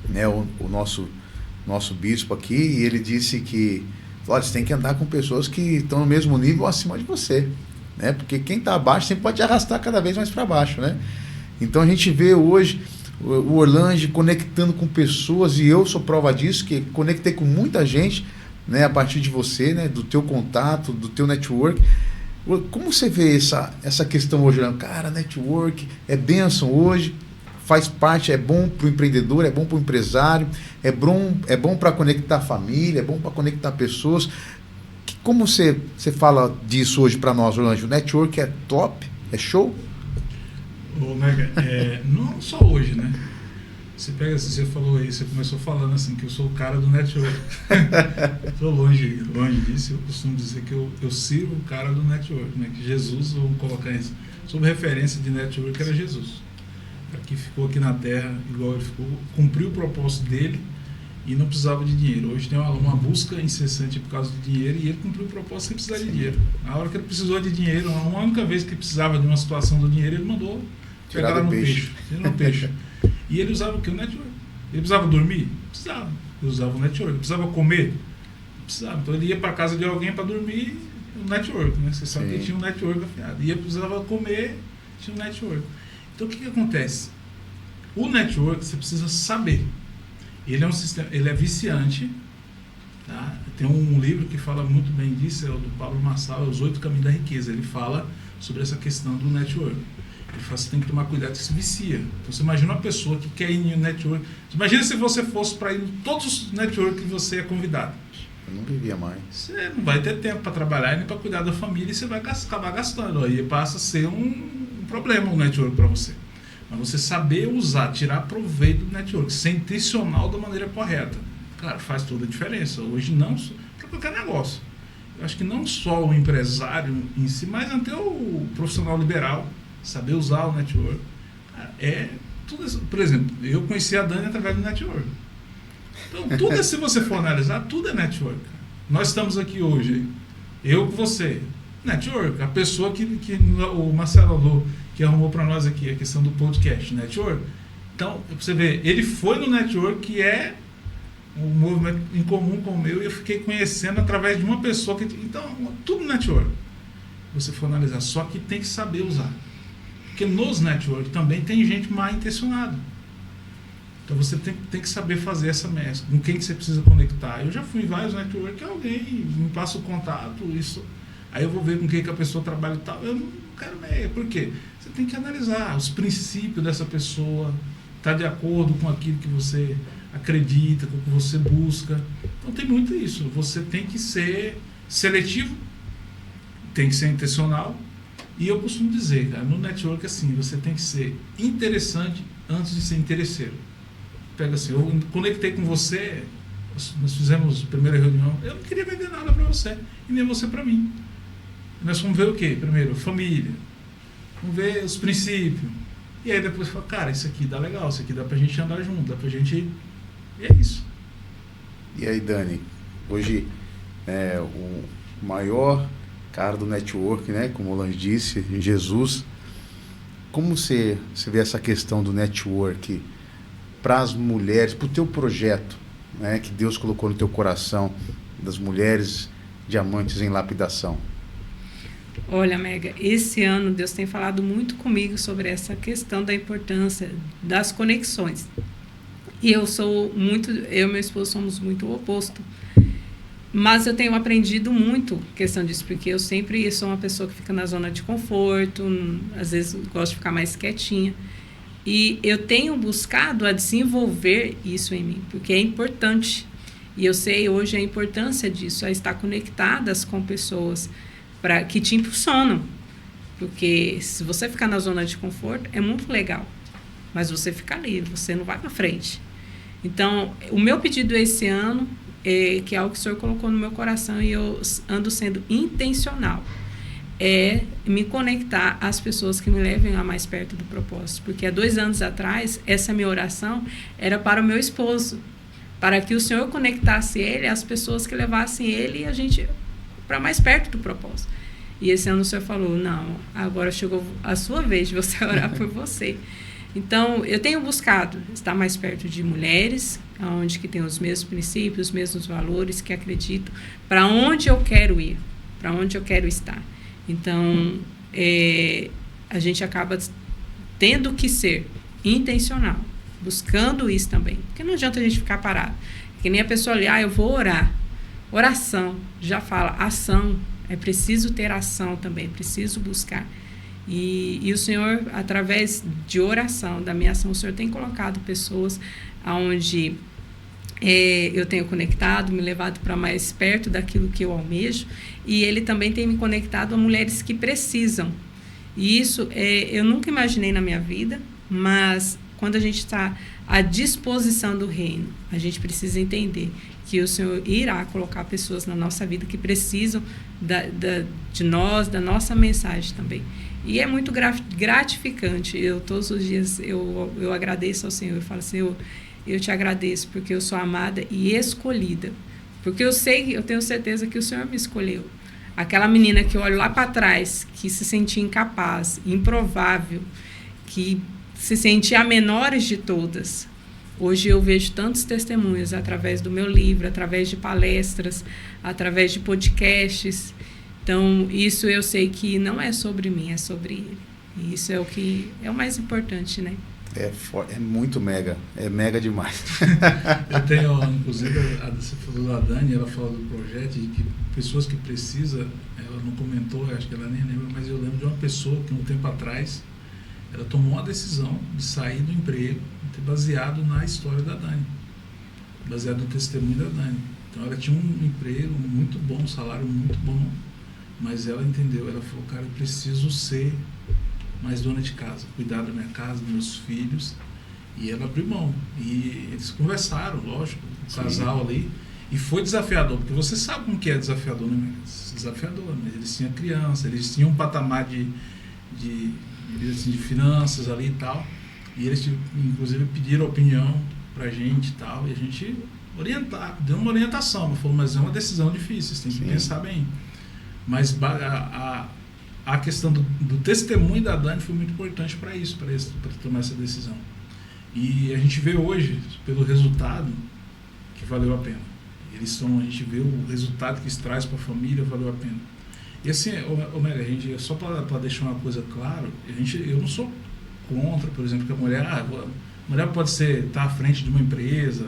né, o nosso bispo aqui, e ele disse que, olha, você tem que andar com pessoas que estão no mesmo nível ou acima de você, né? Porque quem está abaixo sempre pode te arrastar cada vez mais para baixo, né? Então a gente vê hoje o Orlando conectando com pessoas, e eu sou prova disso, que conectei com muita gente, né, a partir de você, né, do teu contato, do teu network. Como você vê essa questão hoje? Cara, network é bênção hoje, faz parte, é bom para o empreendedor, é bom para o empresário, é bom para conectar a família, é bom para conectar pessoas. Como você fala disso hoje para nós, Orlando? O network é top? É show? Ô, Mega, não só hoje, né? Você pega, você falou aí, você começou falando assim, que eu sou o cara do network. Estou longe disso, eu costumo dizer que eu sirvo o cara do network, né? Que Jesus, vamos colocar isso, sob referência de network, era Jesus. Que ficou aqui na Terra, igual ele ficou, cumpriu o propósito dele e não precisava de dinheiro. Hoje tem uma busca incessante por causa de dinheiro e ele cumpriu o propósito sem precisar de dinheiro. Na hora que ele precisou de dinheiro, uma única vez que ele precisava de uma situação do dinheiro, ele mandou pegar lá no peixe. E ele usava o que? O network. Ele precisava dormir? Precisava. Ele usava o network. Ele precisava comer? Precisava. Então ele ia para casa de alguém para dormir, o network, né? Você sabe que tinha um network afiado. E ele precisava comer, tinha um network. Então o que acontece? O network você precisa saber. Ele é um sistema, ele é viciante. Tá? Tem um livro que fala muito bem disso, é o do Pablo Marçal, Os 8 Caminhos da Riqueza. Ele fala sobre essa questão do network. Ele fala, você tem que tomar cuidado que se vicia. Então você imagina uma pessoa que quer ir no network. Imagina se você fosse para ir em todos os networks que você é convidado. Eu não vivia mais. Você não vai ter tempo para trabalhar nem para cuidar da família e você vai acabar gastando. Aí passa a ser um problema o network para você. Mas você saber usar, tirar proveito do network, ser intencional da maneira correta. Claro, faz toda a diferença. Hoje não, para qualquer negócio. Eu acho que não só o empresário em si, mas até o profissional liberal, saber usar o network. Tudo isso. Por exemplo, eu conheci a Dani através do network. Então, tudo, se você for analisar, tudo é network. Nós estamos aqui hoje, eu com você, network. A pessoa que o Marcelo Alô, que arrumou para nós aqui a questão do podcast, network. Então, você vê, ele foi no network, que é um movimento em comum com o meu, e eu fiquei conhecendo através de uma pessoa que... Então, tudo network. Você for analisar, só que tem que saber usar. Porque nos network também tem gente mal intencionada. Então você tem que saber fazer essa mescla. Com quem que você precisa conectar. Eu já fui em vários network, alguém me passa o contato, isso. Aí eu vou ver com quem que a pessoa trabalha e tal. Eu não quero meia. Por quê? Você tem que analisar os princípios dessa pessoa, tá de acordo com aquilo que você acredita, com o que você busca. Então tem muito isso. Você tem que ser seletivo, tem que ser intencional. E eu costumo dizer, cara, no network assim, você tem que ser interessante antes de ser interesseiro. Pega assim, eu conectei com você, nós fizemos a primeira reunião, eu não queria vender nada para você, e nem você para mim. Nós vamos ver o quê? Primeiro, família, vamos ver os princípios, e aí depois fala, cara, isso aqui dá legal, isso aqui dá pra gente andar junto, dá pra gente... E é isso. E aí, Dani, hoje o maior cara do network, né, como o Lange disse, Jesus, como você vê essa questão do network para as mulheres, para o teu projeto, né, que Deus colocou no teu coração, das mulheres diamantes em lapidação? Olha, Mega, esse ano Deus tem falado muito comigo sobre essa questão da importância das conexões. E eu e meu esposo somos muito o oposto. Mas eu tenho aprendido muito questão disso, porque eu sempre sou uma pessoa que fica na zona de conforto, às vezes gosto de ficar mais quietinha. E eu tenho buscado a desenvolver isso em mim, porque é importante. E eu sei hoje a importância disso, a estar conectadas com pessoas que te impulsionam. Porque se você ficar na zona de conforto, é muito legal. Mas você fica ali, você não vai para frente. Então, o meu pedido esse ano, que é algo que o Senhor colocou no meu coração e eu ando sendo intencional, é me conectar às pessoas que me levem a mais perto do propósito. Porque há 2 anos atrás, essa minha oração era para o meu esposo, para que o Senhor conectasse ele às pessoas que levassem ele e a gente para mais perto do propósito. E esse ano o Senhor falou, não, agora chegou a sua vez de você orar por você. Então, eu tenho buscado estar mais perto de mulheres, onde que tem os mesmos princípios, os mesmos valores, que acreditam, para onde eu quero ir, para onde eu quero estar. Então, a gente acaba tendo que ser intencional, buscando isso também. Porque não adianta a gente ficar parado. Que nem a pessoa ali, eu vou orar. Oração, já fala, ação. É preciso ter ação também, é preciso buscar. E o Senhor, através de oração, da minha ação, o Senhor tem colocado pessoas onde eu tenho conectado, me levado para mais perto daquilo que eu almejo, e Ele também tem me conectado a mulheres que precisam. E isso eu nunca imaginei na minha vida, mas quando a gente está à disposição do reino, a gente precisa entender que o Senhor irá colocar pessoas na nossa vida que precisam de nós, da nossa mensagem também. E é muito gratificante. Todos os dias eu agradeço ao Senhor. Eu falo, Senhor, eu te agradeço porque eu sou amada e escolhida. Porque eu tenho certeza que o Senhor me escolheu. Aquela menina que eu olho lá para trás, que se sentia incapaz, improvável, que se sentia a menor de todas. Hoje eu vejo tantos testemunhos através do meu livro, através de palestras, através de podcasts. Então, isso eu sei que não é sobre mim, é sobre ele. E isso é o que é o mais importante, né? É muito mega, é mega demais. Eu tenho, inclusive, você falou da Dani, ela falou do projeto, de que pessoas que precisam, ela não comentou, acho que ela nem lembra, mas eu lembro de uma pessoa que um tempo atrás, ela tomou a decisão de sair do emprego, baseado na história da Dani, baseado no testemunho da Dani. Então ela tinha um emprego muito bom, um salário muito bom, mas ela entendeu, ela falou, cara, eu preciso ser mais dona de casa, cuidar da minha casa, dos meus filhos, e ela abriu mão. E eles conversaram, lógico, o casal ali, e foi desafiador, porque você sabe como que é desafiador, né? Desafiador, mas eles tinham criança, eles tinham um patamar de finanças ali e tal, e eles inclusive pediram opinião pra gente e tal, e a gente deu uma orientação, falou, mas é uma decisão difícil, você tem que pensar bem. Mas a questão do testemunho da Dani foi muito importante para isso, para tomar essa decisão. E a gente vê hoje, pelo resultado, que valeu a pena. A gente vê o resultado que isso traz para a família, valeu a pena. E assim, Omega, só para deixar uma coisa clara, eu não sou contra, por exemplo, que a mulher pode estar à frente de uma empresa,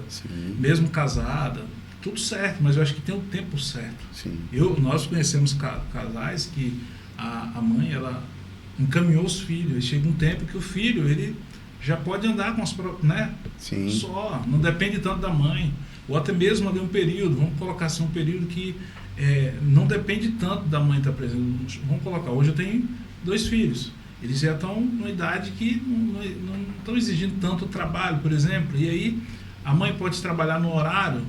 mesmo casada, tudo certo, mas eu acho que tem o tempo certo. Nós conhecemos casais que a mãe, ela encaminhou os filhos, e chega um tempo que o filho, ele já pode andar com as próprias, né? Só, não depende tanto da mãe. Ou até mesmo ali um período, vamos colocar assim, um período que não depende tanto da mãe estar presente. Vamos colocar, hoje eu tenho 2 filhos. Eles já estão numa idade que não estão exigindo tanto trabalho, por exemplo. E aí a mãe pode trabalhar no horário,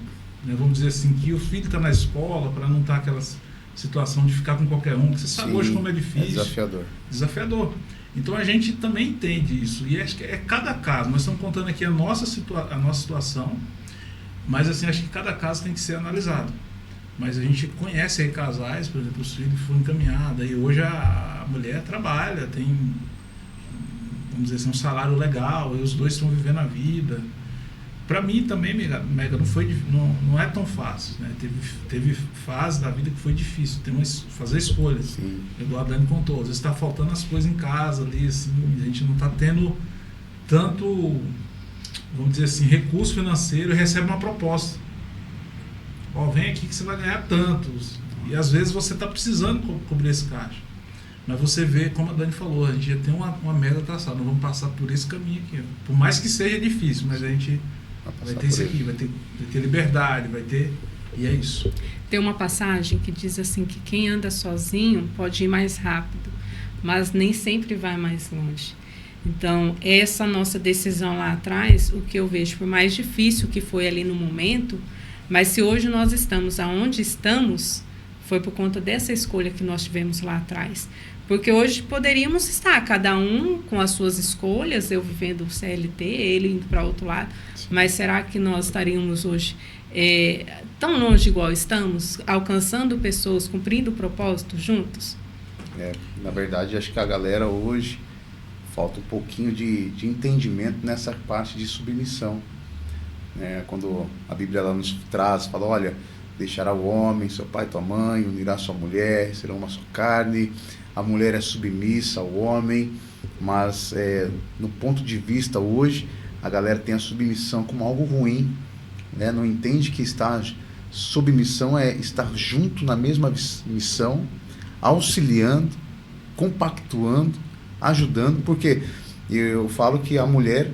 né, vamos dizer assim, que o filho está na escola, para não estar aquela situação de ficar com qualquer um, que você sabe hoje como é difícil. É desafiador. Então a gente também entende isso. E acho que é cada caso. Nós estamos contando aqui a nossa situação, mas assim, acho que cada caso tem que ser analisado. Mas a gente conhece aí casais, por exemplo, os filhos foram encaminhados, e hoje a mulher trabalha, tem, vamos dizer assim, um salário legal, e os dois estão vivendo a vida. Para mim também, Mega, não é tão fácil, né? Teve fase da vida que foi difícil, fazer escolhas. Igual a Dani contou, às vezes está faltando as coisas em casa ali, assim, a gente não está tendo tanto, vamos dizer assim, recurso financeiro, e recebe uma proposta. Vem aqui que você vai ganhar tantos. E às vezes você está precisando cobrir esse caixa. Mas você vê, como a Dani falou, a gente já tem uma meta traçada, nós vamos passar por esse caminho aqui. Por mais que seja difícil, mas a gente vai ter isso aqui, vai ter liberdade, vai ter... E é isso. Tem uma passagem que diz assim, que quem anda sozinho pode ir mais rápido, mas nem sempre vai mais longe. Então, essa nossa decisão lá atrás, o que eu vejo, por mais difícil que foi ali no momento, mas se hoje nós estamos aonde estamos, foi por conta dessa escolha que nós tivemos lá atrás. Porque hoje poderíamos estar, cada um com as suas escolhas, eu vivendo o CLT, ele indo para outro lado, mas será que nós estaríamos hoje tão longe igual estamos, alcançando pessoas, cumprindo o propósito juntos? Na verdade, acho que a galera hoje falta um pouquinho de entendimento nessa parte de submissão. Quando a Bíblia ela nos traz, fala, olha, deixará o homem, seu pai e tua mãe, unirá sua mulher, serão uma só carne. A mulher é submissa ao homem, mas no ponto de vista hoje, a galera tem a submissão como algo ruim, né? Não entende que submissão é estar junto na mesma missão, auxiliando, compactuando, ajudando, porque eu falo que a mulher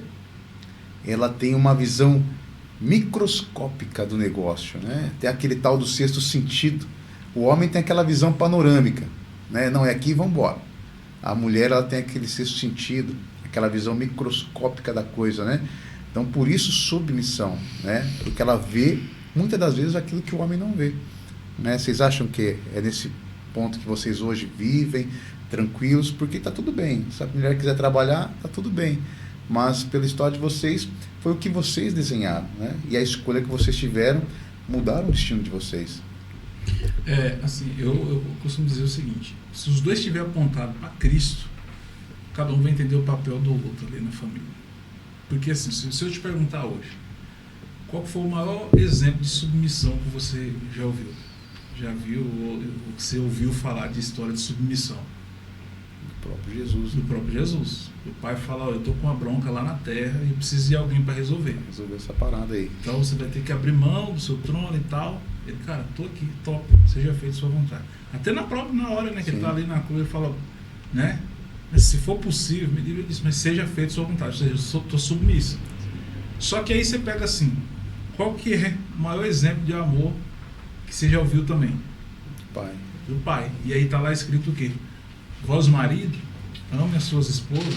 ela tem uma visão microscópica do negócio, né? Tem aquele tal do sexto sentido. O homem tem aquela visão panorâmica, né? Não é aqui, vamos embora. A mulher, ela tem aquele sexto sentido, aquela visão microscópica da coisa, né? Então, por isso, submissão, né? Porque ela vê, muitas das vezes, aquilo que o homem não vê, né? Vocês acham que é nesse ponto que vocês hoje vivem, tranquilos? Porque está tudo bem. Se a mulher quiser trabalhar, está tudo bem. Mas, pela história de vocês, foi o que vocês desenharam, né? E a escolha que vocês tiveram mudaram o destino de vocês. Assim, eu costumo dizer o seguinte: se os dois estiverem apontados para Cristo, cada um vai entender o papel do outro ali na família. Porque assim, se eu te perguntar hoje, qual foi o maior exemplo de submissão que você já ouviu? Já viu, ou que você ouviu falar de história de submissão? Do próprio Jesus. Do próprio Jesus. O pai fala: eu estou com uma bronca lá na terra e preciso de alguém para resolver. Resolver essa parada aí. Então você vai ter que abrir mão do seu trono e tal. Ele, cara, tô aqui, top, seja feito sua vontade. Até na hora, né, que ele tá ali na cruz, ele fala, né, se for possível, me livre disso, mas seja feito sua vontade, ou seja, eu tô submisso. Só que aí você pega assim, qual que é o maior exemplo de amor que você já ouviu também? Pai. Do pai. E aí tá lá escrito o quê? Vós, marido, amem as suas esposas.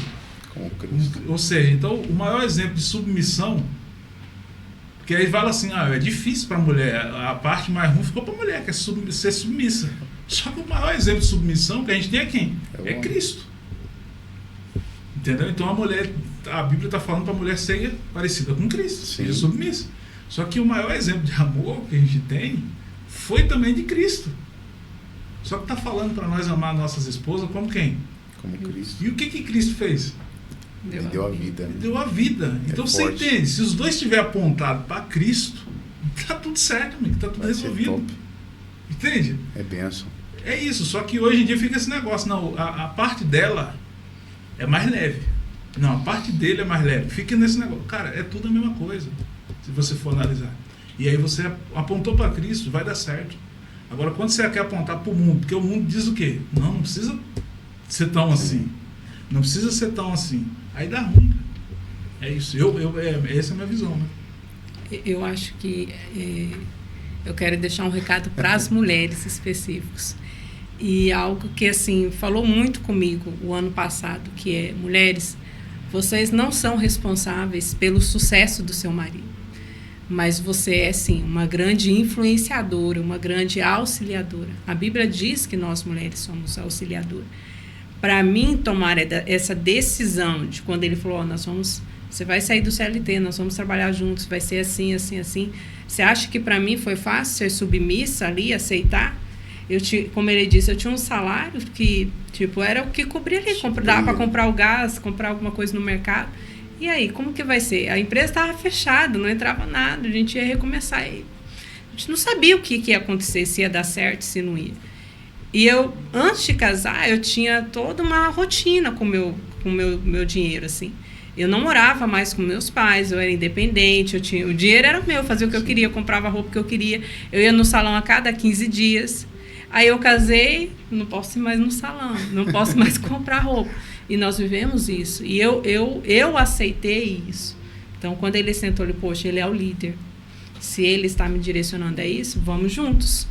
Com Cristo. Ou seja, então o maior exemplo de submissão, porque aí fala assim, é difícil para a mulher, a parte mais ruim ficou para a mulher, que é ser submissa. Só que o maior exemplo de submissão que a gente tem é quem? É Cristo. Entendeu? Então a Bíblia está falando para a mulher ser parecida com Cristo, seja submissa. Só que o maior exemplo de amor que a gente tem foi também de Cristo. Só que está falando para nós amar nossas esposas como quem? Como Cristo. E o que Cristo fez? Ele deu a vida. Né? Deu a vida. Então você entende, se os dois estiverem apontados para Cristo, tá tudo certo, amigo, tá tudo resolvido. Entende? É bênção. É isso, só que hoje em dia fica esse negócio, não, a parte dela é mais leve. Não, a parte dele é mais leve. Fica nesse negócio. Cara, é tudo a mesma coisa, se você for analisar. E aí você apontou para Cristo, vai dar certo. Agora, quando você quer apontar para o mundo, porque o mundo diz o quê? Não precisa ser tão assim. Não precisa ser tão assim. Aí dá ruim. É isso. Essa é a minha visão, né? Eu acho que eu quero deixar um recado para as mulheres específicos. E algo que, assim, falou muito comigo o ano passado, que é: mulheres, vocês não são responsáveis pelo sucesso do seu marido. Mas você é, sim, uma grande influenciadora, uma grande auxiliadora. A Bíblia diz que nós, mulheres, somos auxiliadoras. Para mim, tomar essa decisão de quando ele falou, você vai sair do CLT, nós vamos trabalhar juntos, vai ser assim, assim, assim. Você acha que para mim foi fácil ser submissa ali, aceitar? Como ele disse, eu tinha um salário que, era o que cobria ali, dava para comprar o gás, comprar alguma coisa no mercado. E aí, como que vai ser? A empresa estava fechada, não entrava nada, a gente ia recomeçar. A gente não sabia o que ia acontecer, se ia dar certo, se não ia. E eu, antes de casar, eu tinha toda uma rotina com o meu dinheiro, assim. Eu não morava mais com meus pais, eu era independente, o dinheiro era meu, eu fazia o que eu queria, eu comprava a roupa que eu queria. Eu ia no salão a cada 15 dias. Aí eu casei, não posso ir mais no salão, não posso mais comprar roupa. E nós vivemos isso. E eu aceitei isso. Então, quando ele sentou, poxa, ele é o líder. Se ele está me direcionando a isso, vamos juntos.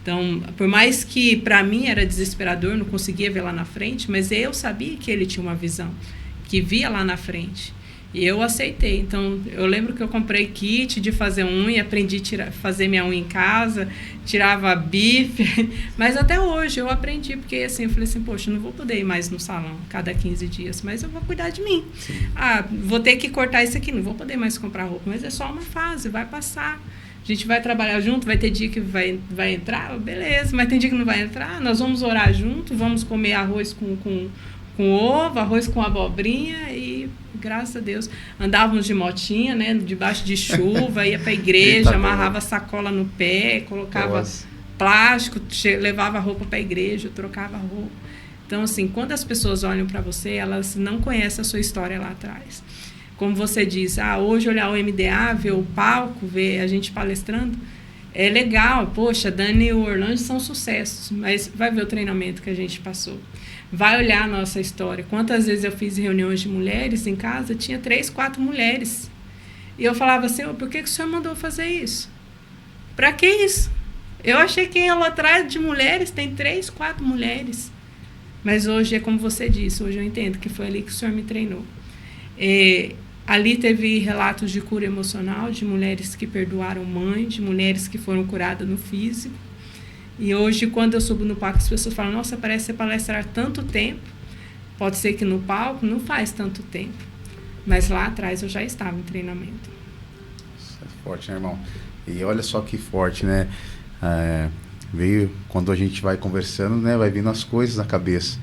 Então, por mais que para mim era desesperador, não conseguia ver lá na frente, mas eu sabia que ele tinha uma visão, que via lá na frente. E eu aceitei. Então, eu lembro que eu comprei kit de fazer unha, aprendi a fazer minha unha em casa, tirava bife, mas até hoje eu aprendi, porque assim, eu falei assim, poxa, eu não vou poder ir mais no salão cada 15 dias, mas eu vou cuidar de mim. Sim. Vou ter que cortar isso aqui, não vou poder mais comprar roupa, mas é só uma fase, vai passar. A gente vai trabalhar junto, vai ter dia que vai entrar, beleza, mas tem dia que não vai entrar, nós vamos orar junto, vamos comer arroz com ovo, arroz com abobrinha e, graças a Deus, andávamos de motinha, né, debaixo de chuva, ia para a igreja, amarrava sacola no pé, colocava plástico, levava a roupa para a igreja, trocava a roupa. Então, assim, quando as pessoas olham para você, elas não conhecem a sua história lá atrás. Como você diz, hoje olhar o MDA, ver o palco, ver a gente palestrando, é legal, poxa, Dani e o Orlando são sucessos, mas vai ver o treinamento que a gente passou. Vai olhar a nossa história. Quantas vezes eu fiz reuniões de mulheres em casa, tinha 3, 4 mulheres. E eu falava assim, por que o senhor mandou fazer isso? Para que isso? Eu achei que lá atrás de mulheres tem 3, 4 mulheres. Mas hoje é como você disse, hoje eu entendo que foi ali que o Senhor me treinou. Ali teve relatos de cura emocional, de mulheres que perdoaram mãe, de mulheres que foram curadas no físico. E hoje, quando eu subo no palco, as pessoas falam, nossa, parece você palestrar tanto tempo. Pode ser que no palco não faz tanto tempo, mas lá atrás eu já estava em treinamento. Isso é forte, né, irmão? E olha só que forte, né? Veio, quando a gente vai conversando, né, vai vindo as coisas na cabeça.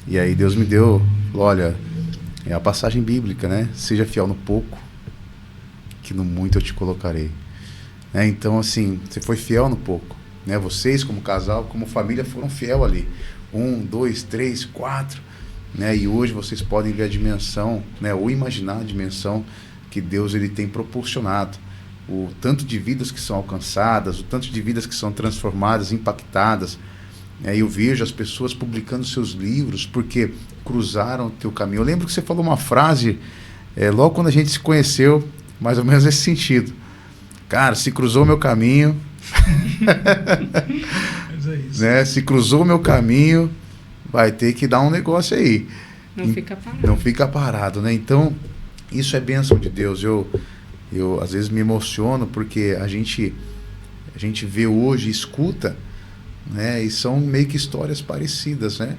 E aí Deus me deu, olha, é a passagem bíblica, né? Seja fiel no pouco, que no muito eu te colocarei. Então, assim, você foi fiel no pouco, né? Vocês, como casal, como família, foram fiel ali. 1, 2, 3, 4, né? E hoje vocês podem ver a dimensão, né? Ou imaginar a dimensão que Deus ele tem proporcionado. O tanto de vidas que são alcançadas, o tanto de vidas que são transformadas, impactadas. Eu vejo as pessoas publicando seus livros porque cruzaram o teu caminho. Eu lembro que você falou uma frase, logo quando a gente se conheceu, mais ou menos nesse sentido. Cara, se cruzou o meu caminho... Mas é isso. Né? Se cruzou o meu caminho, vai ter que dar um negócio aí. Não fica parado. Não fica parado, né? Então, isso é bênção de Deus. Eu às vezes me emociono porque a gente vê hoje, escuta, né? E são meio que histórias parecidas, né?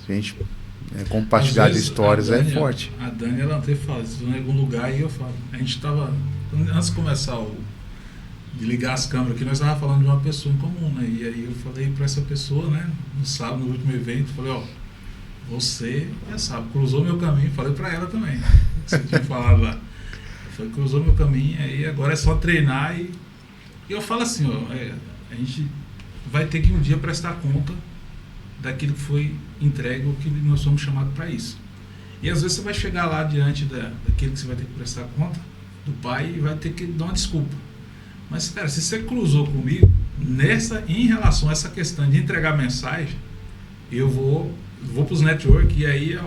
A gente compartilhar de histórias Dani, é forte. A Dani, ela até fala, estou em algum lugar e eu falo. A gente estava, antes de começar de ligar as câmeras aqui, nós estávamos falando de uma pessoa em comum, né? E aí eu falei para essa pessoa, né? No sábado, no último evento, falei, ó, você, já sabe, cruzou meu caminho, falei para ela também, que você tinha falado lá. Foi, cruzou meu caminho, aí agora é só treinar e eu falo assim, ó, a gente vai ter que um dia prestar conta daquilo que foi entregue, ou que nós somos chamados para isso. E às vezes você vai chegar lá diante daquilo que você vai ter que prestar conta do Pai e vai ter que dar uma desculpa. Mas, cara, se você cruzou comigo em relação a essa questão de entregar mensagem, eu vou para os network e aí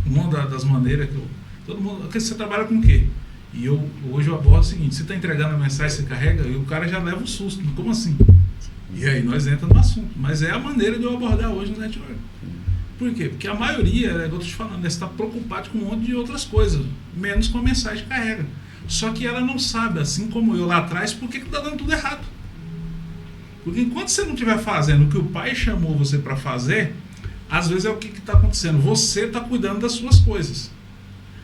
uma das maneiras que todo mundo, porque você trabalha com o quê? E hoje eu abordo o seguinte, você está entregando a mensagem, você carrega, e o cara já leva um susto, como assim? E aí nós entramos no assunto, mas é a maneira de eu abordar hoje no network. Por quê? Porque a maioria, eu estou te falando, está preocupado com um monte de outras coisas, menos com a mensagem que carrega. Só que ela não sabe, assim como eu lá atrás, por que está dando tudo errado. Porque enquanto você não estiver fazendo o que o Pai chamou você para fazer, às vezes é o que está acontecendo. Você está cuidando das suas coisas.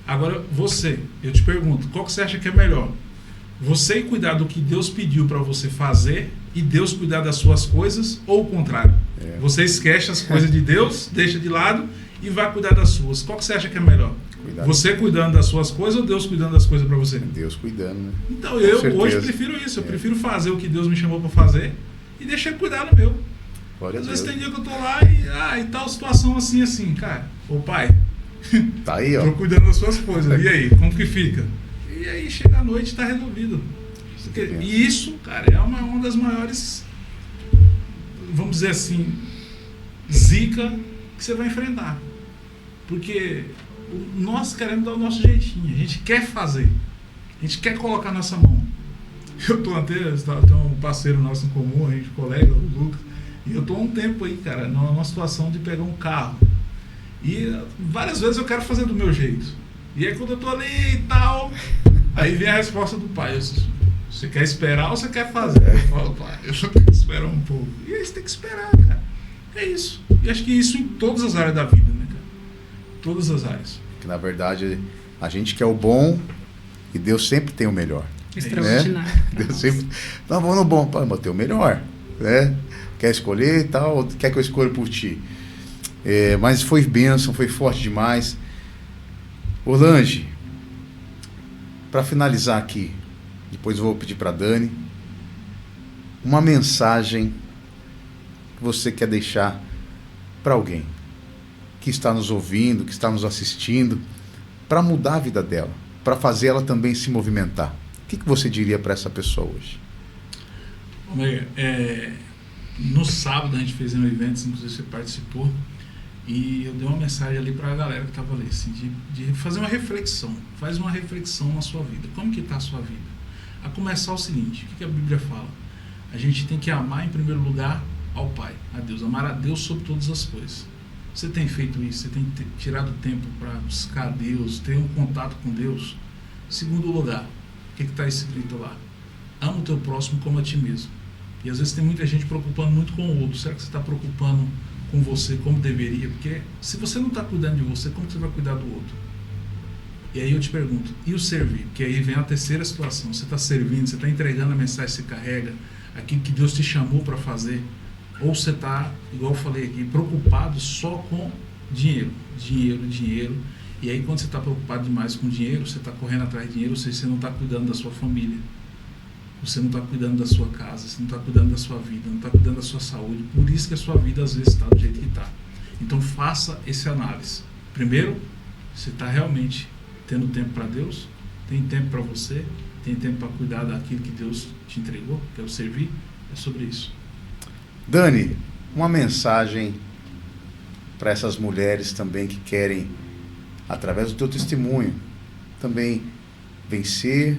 Agora, eu te pergunto, qual que você acha que é melhor? Você cuidar do que Deus pediu para você fazer e Deus cuidar das suas coisas, ou o contrário? Você esquece as coisas de Deus, deixa de lado e vai cuidar das suas. Qual que você acha que é melhor? Você cuidando das suas coisas ou Deus cuidando das coisas para você? Deus cuidando, né? Então, eu hoje prefiro isso. Eu prefiro fazer o que Deus me chamou para fazer e deixar ele cuidar do meu. Às vezes tem dia que eu tô lá e tal situação assim, cara. Ô Pai, tá aí, ó. Tô cuidando das suas coisas. E aí, como que fica? E aí, chega a noite e tá resolvido. E isso, cara, é uma das maiores, vamos dizer assim, zica que você vai enfrentar. Porque nós queremos dar o nosso jeitinho. A gente quer fazer. A gente quer colocar a nossa mão. Eu tô até, tem um parceiro nosso em comum, a gente, colega, o Lucas, e eu tô há um tempo aí, cara, numa situação de pegar um carro. E várias vezes eu quero fazer do meu jeito. E aí quando eu tô ali e tal, aí vem a resposta do Pai. Você quer esperar ou você quer fazer? Eu falo, Pai, eu só quero esperar um pouco. E aí você tem que esperar, cara. É isso. E acho que isso em todas as áreas da vida, né, cara? Todas as áreas. Que na verdade a gente quer o bom e Deus sempre tem o melhor. Extraordinário. Né? Deus sempre. Não, vamos no bom, mas tem o melhor. Né? Quer escolher e tal, ou quer que eu escolha por ti? Mas foi bênção, foi forte demais. Orlange, para finalizar aqui, depois eu vou pedir para Dani, uma mensagem que você quer deixar para alguém que está nos ouvindo, que está nos assistindo, para mudar a vida dela, para fazer ela também se movimentar. O que você diria para essa pessoa hoje? No sábado a gente fez um evento, inclusive você participou, e eu dei uma mensagem ali para a galera que estava ali, assim, de fazer uma reflexão. Faz uma reflexão na sua vida. Como que está a sua vida? A começar o seguinte, o que a Bíblia fala? A gente tem que amar em primeiro lugar ao Pai, a Deus, amar a Deus sobre todas as coisas. Você tem feito isso? Você tem tirado tempo para buscar Deus, ter um contato com Deus? Segundo lugar, o que está escrito lá? Ama o teu próximo como a ti mesmo. E às vezes tem muita gente preocupando muito com o outro. Será que você está preocupando com você como deveria? Porque se você não está cuidando de você, como você vai cuidar do outro? E aí eu te pergunto, e o servir? Porque aí vem a terceira situação. Você está servindo, você está entregando a mensagem que você carrega, aquilo que Deus te chamou para fazer? Ou você está, igual eu falei aqui, preocupado só com dinheiro, dinheiro, dinheiro. E aí quando você está preocupado demais com dinheiro, você está correndo atrás de dinheiro, ou seja, você não está cuidando da sua família. Você não está cuidando da sua casa, você não está cuidando da sua vida, não está cuidando da sua saúde. Por isso que a sua vida às vezes está do jeito que está. Então faça esse análise. Primeiro, você está realmente tendo tempo para Deus? Tem tempo para você? Tem tempo para cuidar daquilo que Deus te entregou, que é o servir? É sobre isso. Dani, uma mensagem para essas mulheres também que querem, através do teu testemunho, também vencer,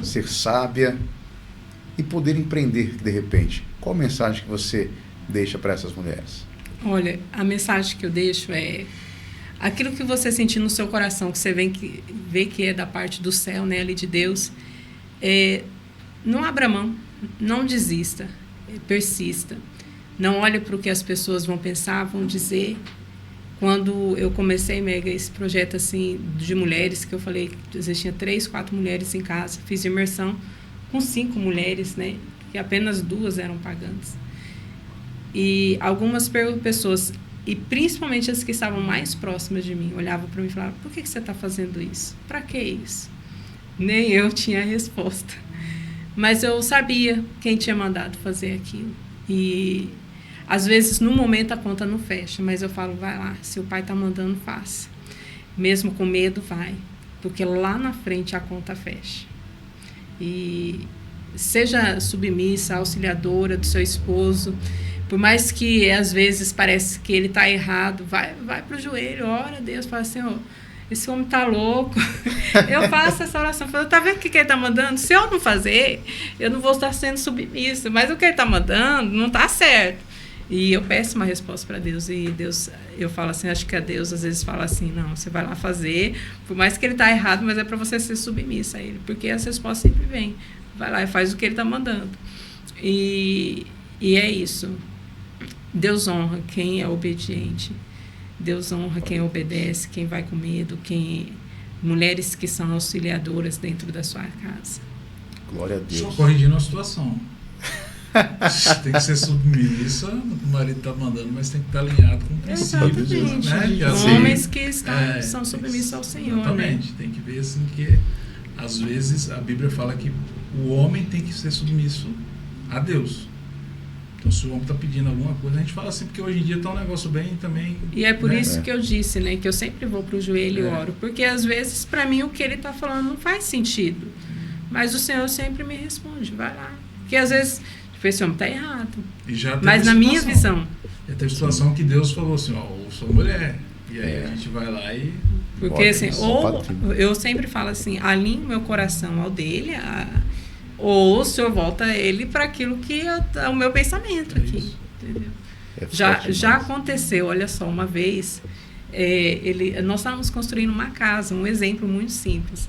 ser sábia e poder empreender de repente. Qual a mensagem que você deixa para essas mulheres? Olha, a mensagem que eu deixo é aquilo que você sentir no seu coração, que você vê que é da parte do céu, né, ali de Deus, não abra mão, não desista, persista. Não olhe para o que as pessoas vão pensar, vão dizer. Quando eu comecei, Mega, esse projeto assim de mulheres, que eu falei que existia 3, 4 mulheres em casa, fiz imersão com 5 mulheres, né, que apenas 2 eram pagantes. E algumas pessoas, e principalmente as que estavam mais próximas de mim, olhavam para mim e falavam: por que você está fazendo isso? Para que isso? Nem eu tinha a resposta. Mas eu sabia quem tinha mandado fazer aquilo. E às vezes, no momento, a conta não fecha, mas eu falo: vai lá, se o pai está mandando, faça. Mesmo com medo, vai. Porque lá na frente a conta fecha. E seja submissa, auxiliadora do seu esposo. Por mais que, às vezes, parece que ele está errado, vai para o joelho, ora a Deus, fala: Senhor, esse homem está louco. Eu faço essa oração, falo: tá vendo o que ele está mandando? Se eu não fazer, eu não vou estar sendo submissa, mas o que ele está mandando não está certo. E eu peço uma resposta para Deus, e Deus, eu falo assim, acho que a Deus às vezes fala assim: não, você vai lá fazer, por mais que ele está errado, mas é para você ser submissa a ele, porque as respostas sempre vêm. Vai lá e faz o que ele está mandando. E é isso. Deus honra quem é obediente. Deus honra quem obedece, quem vai com medo, mulheres que são auxiliadoras dentro da sua casa. Glória a Deus. Só corrigindo a situação. Tem que ser submissa, o marido está mandando, mas tem que estar alinhado com princípios. Né? Assim, homens que são submissos ao Senhor. Exatamente. Né? Tem que ver assim que, às vezes, a Bíblia fala que o homem tem que ser submisso a Deus. Então, se o homem está pedindo alguma coisa, a gente fala assim, porque hoje em dia está um negócio bem também... E é por isso que eu disse, né, que eu sempre vou para o joelho e oro, porque às vezes, para mim, o que ele está falando não faz sentido. Mas o Senhor sempre me responde: vai lá. Porque às vezes, esse homem está errado. Mas na minha visão... Já teve situação que Deus falou assim: ó, eu sou mulher. E aí a gente vai lá e... Porque assim, ou eu sempre falo assim, alinho meu coração ao dele, ou o Senhor volta ele para aquilo que é o meu pensamento aqui. Entendeu? Já aconteceu, olha só, uma vez, nós estávamos construindo uma casa, um exemplo muito simples.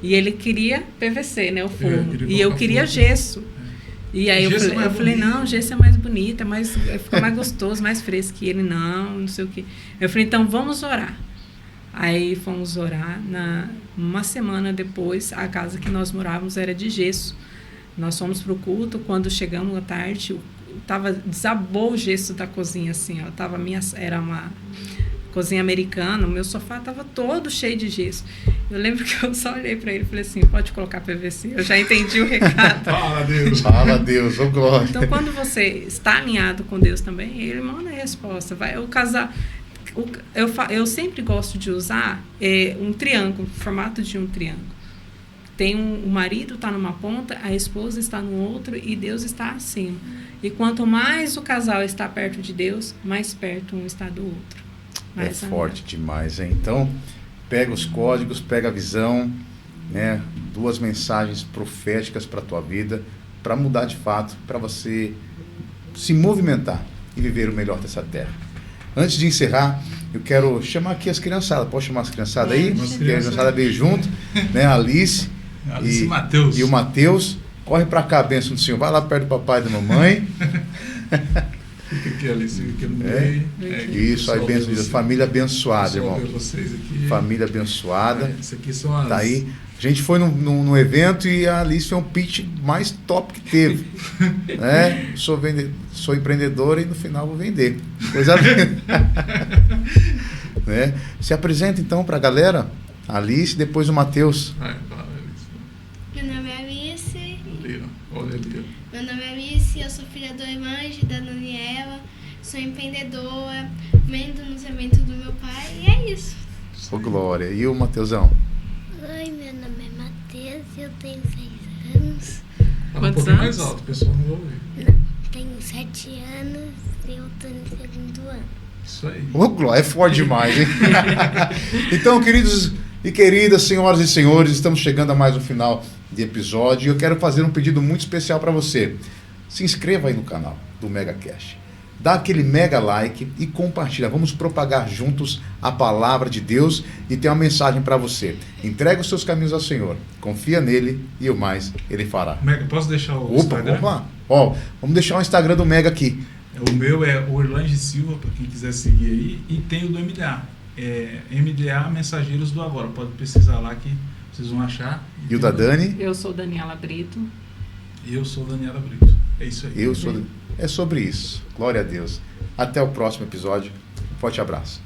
E ele queria PVC, né, o forno. E eu queria gesso. E aí eu falei: não, gesso é mais bonito, fica mais gostoso, mais fresco. E ele: não sei o quê. Eu falei: então vamos orar. Aí fomos orar. Uma semana depois, a casa que nós morávamos era de gesso. Nós fomos para o culto. Quando chegamos à tarde, desabou o gesso da cozinha, assim, ó. Era uma cozinha americana, o meu sofá estava todo cheio de gesso. Eu lembro que eu só olhei para ele e falei assim: pode colocar PVC. Eu já entendi o recado. Fala Deus, ô glória. Então, quando você está alinhado com Deus também, ele manda a resposta. Eu sempre gosto de usar um triângulo, formato de um triângulo. Tem o marido está numa ponta, a esposa está no outro e Deus está acima. E quanto mais o casal está perto de Deus, mais perto um está do outro. Forte demais, hein? Então, pega os códigos, pega a visão, né? 2 mensagens proféticas para a tua vida, para mudar de fato, para você se movimentar e viver o melhor dessa terra. Antes de encerrar, eu quero chamar aqui as criançadas. Posso chamar as criançadas aí? As A criançada veio junto, né? A Alice Alice e Matheus. E o Matheus. Corre pra cá, bênção do Senhor. Vai lá perto do papai e da mamãe. Fica aqui, Alice, fica no meio. Isso, aí, bênção de Deus. Família abençoada, irmão. Vocês aqui. Família abençoada. Isso aqui são as... Tá aí. A gente foi num evento e a Alice foi um pitch mais top que teve. Né? Sou empreendedora e no final vou vender. Coisa linda. Né? Se apresenta então pra galera. Alice, depois o Matheus. Vai, Alice. Meu nome é Alice. Ali, ó. Olha ali, ó. Meu nome é Alice, eu sou filha do Evangelho, da Daniela, sou empreendedora, vendo nos eventos do meu pai, e é isso. Ô, Glória. E o Matheusão? Oi, meu nome é Matheus, eu tenho 6 anos. Fala um Quantos pouquinho anos? mais alto, o pessoal não vai ouvir. Tenho 7 anos e eu tô no 2º ano. Isso aí. Ô, Glória, é forte demais, hein? Então, queridos e queridas, senhoras e senhores, estamos chegando a mais um final de episódio e eu quero fazer um pedido muito especial para você. Se inscreva aí no canal do MegaCast. Dá aquele mega like e compartilha. Vamos propagar juntos a palavra de Deus e ter uma mensagem para você. Entrega os seus caminhos ao Senhor. Confia nele e o mais ele fará. Mega, posso deixar o Opa, Instagram? vamos lá. Ó, vamos deixar o Instagram do Mega aqui. O meu é Orlange Silva, para quem quiser seguir aí. E tem o do MDA. MDA Mensageiros do Agora. Pode pesquisar lá que vocês vão achar. E o da Dani? Eu sou Daniela Brito. E eu sou Daniela Brito. É isso aí. É sobre isso. Glória a Deus. Até o próximo episódio. Um forte abraço.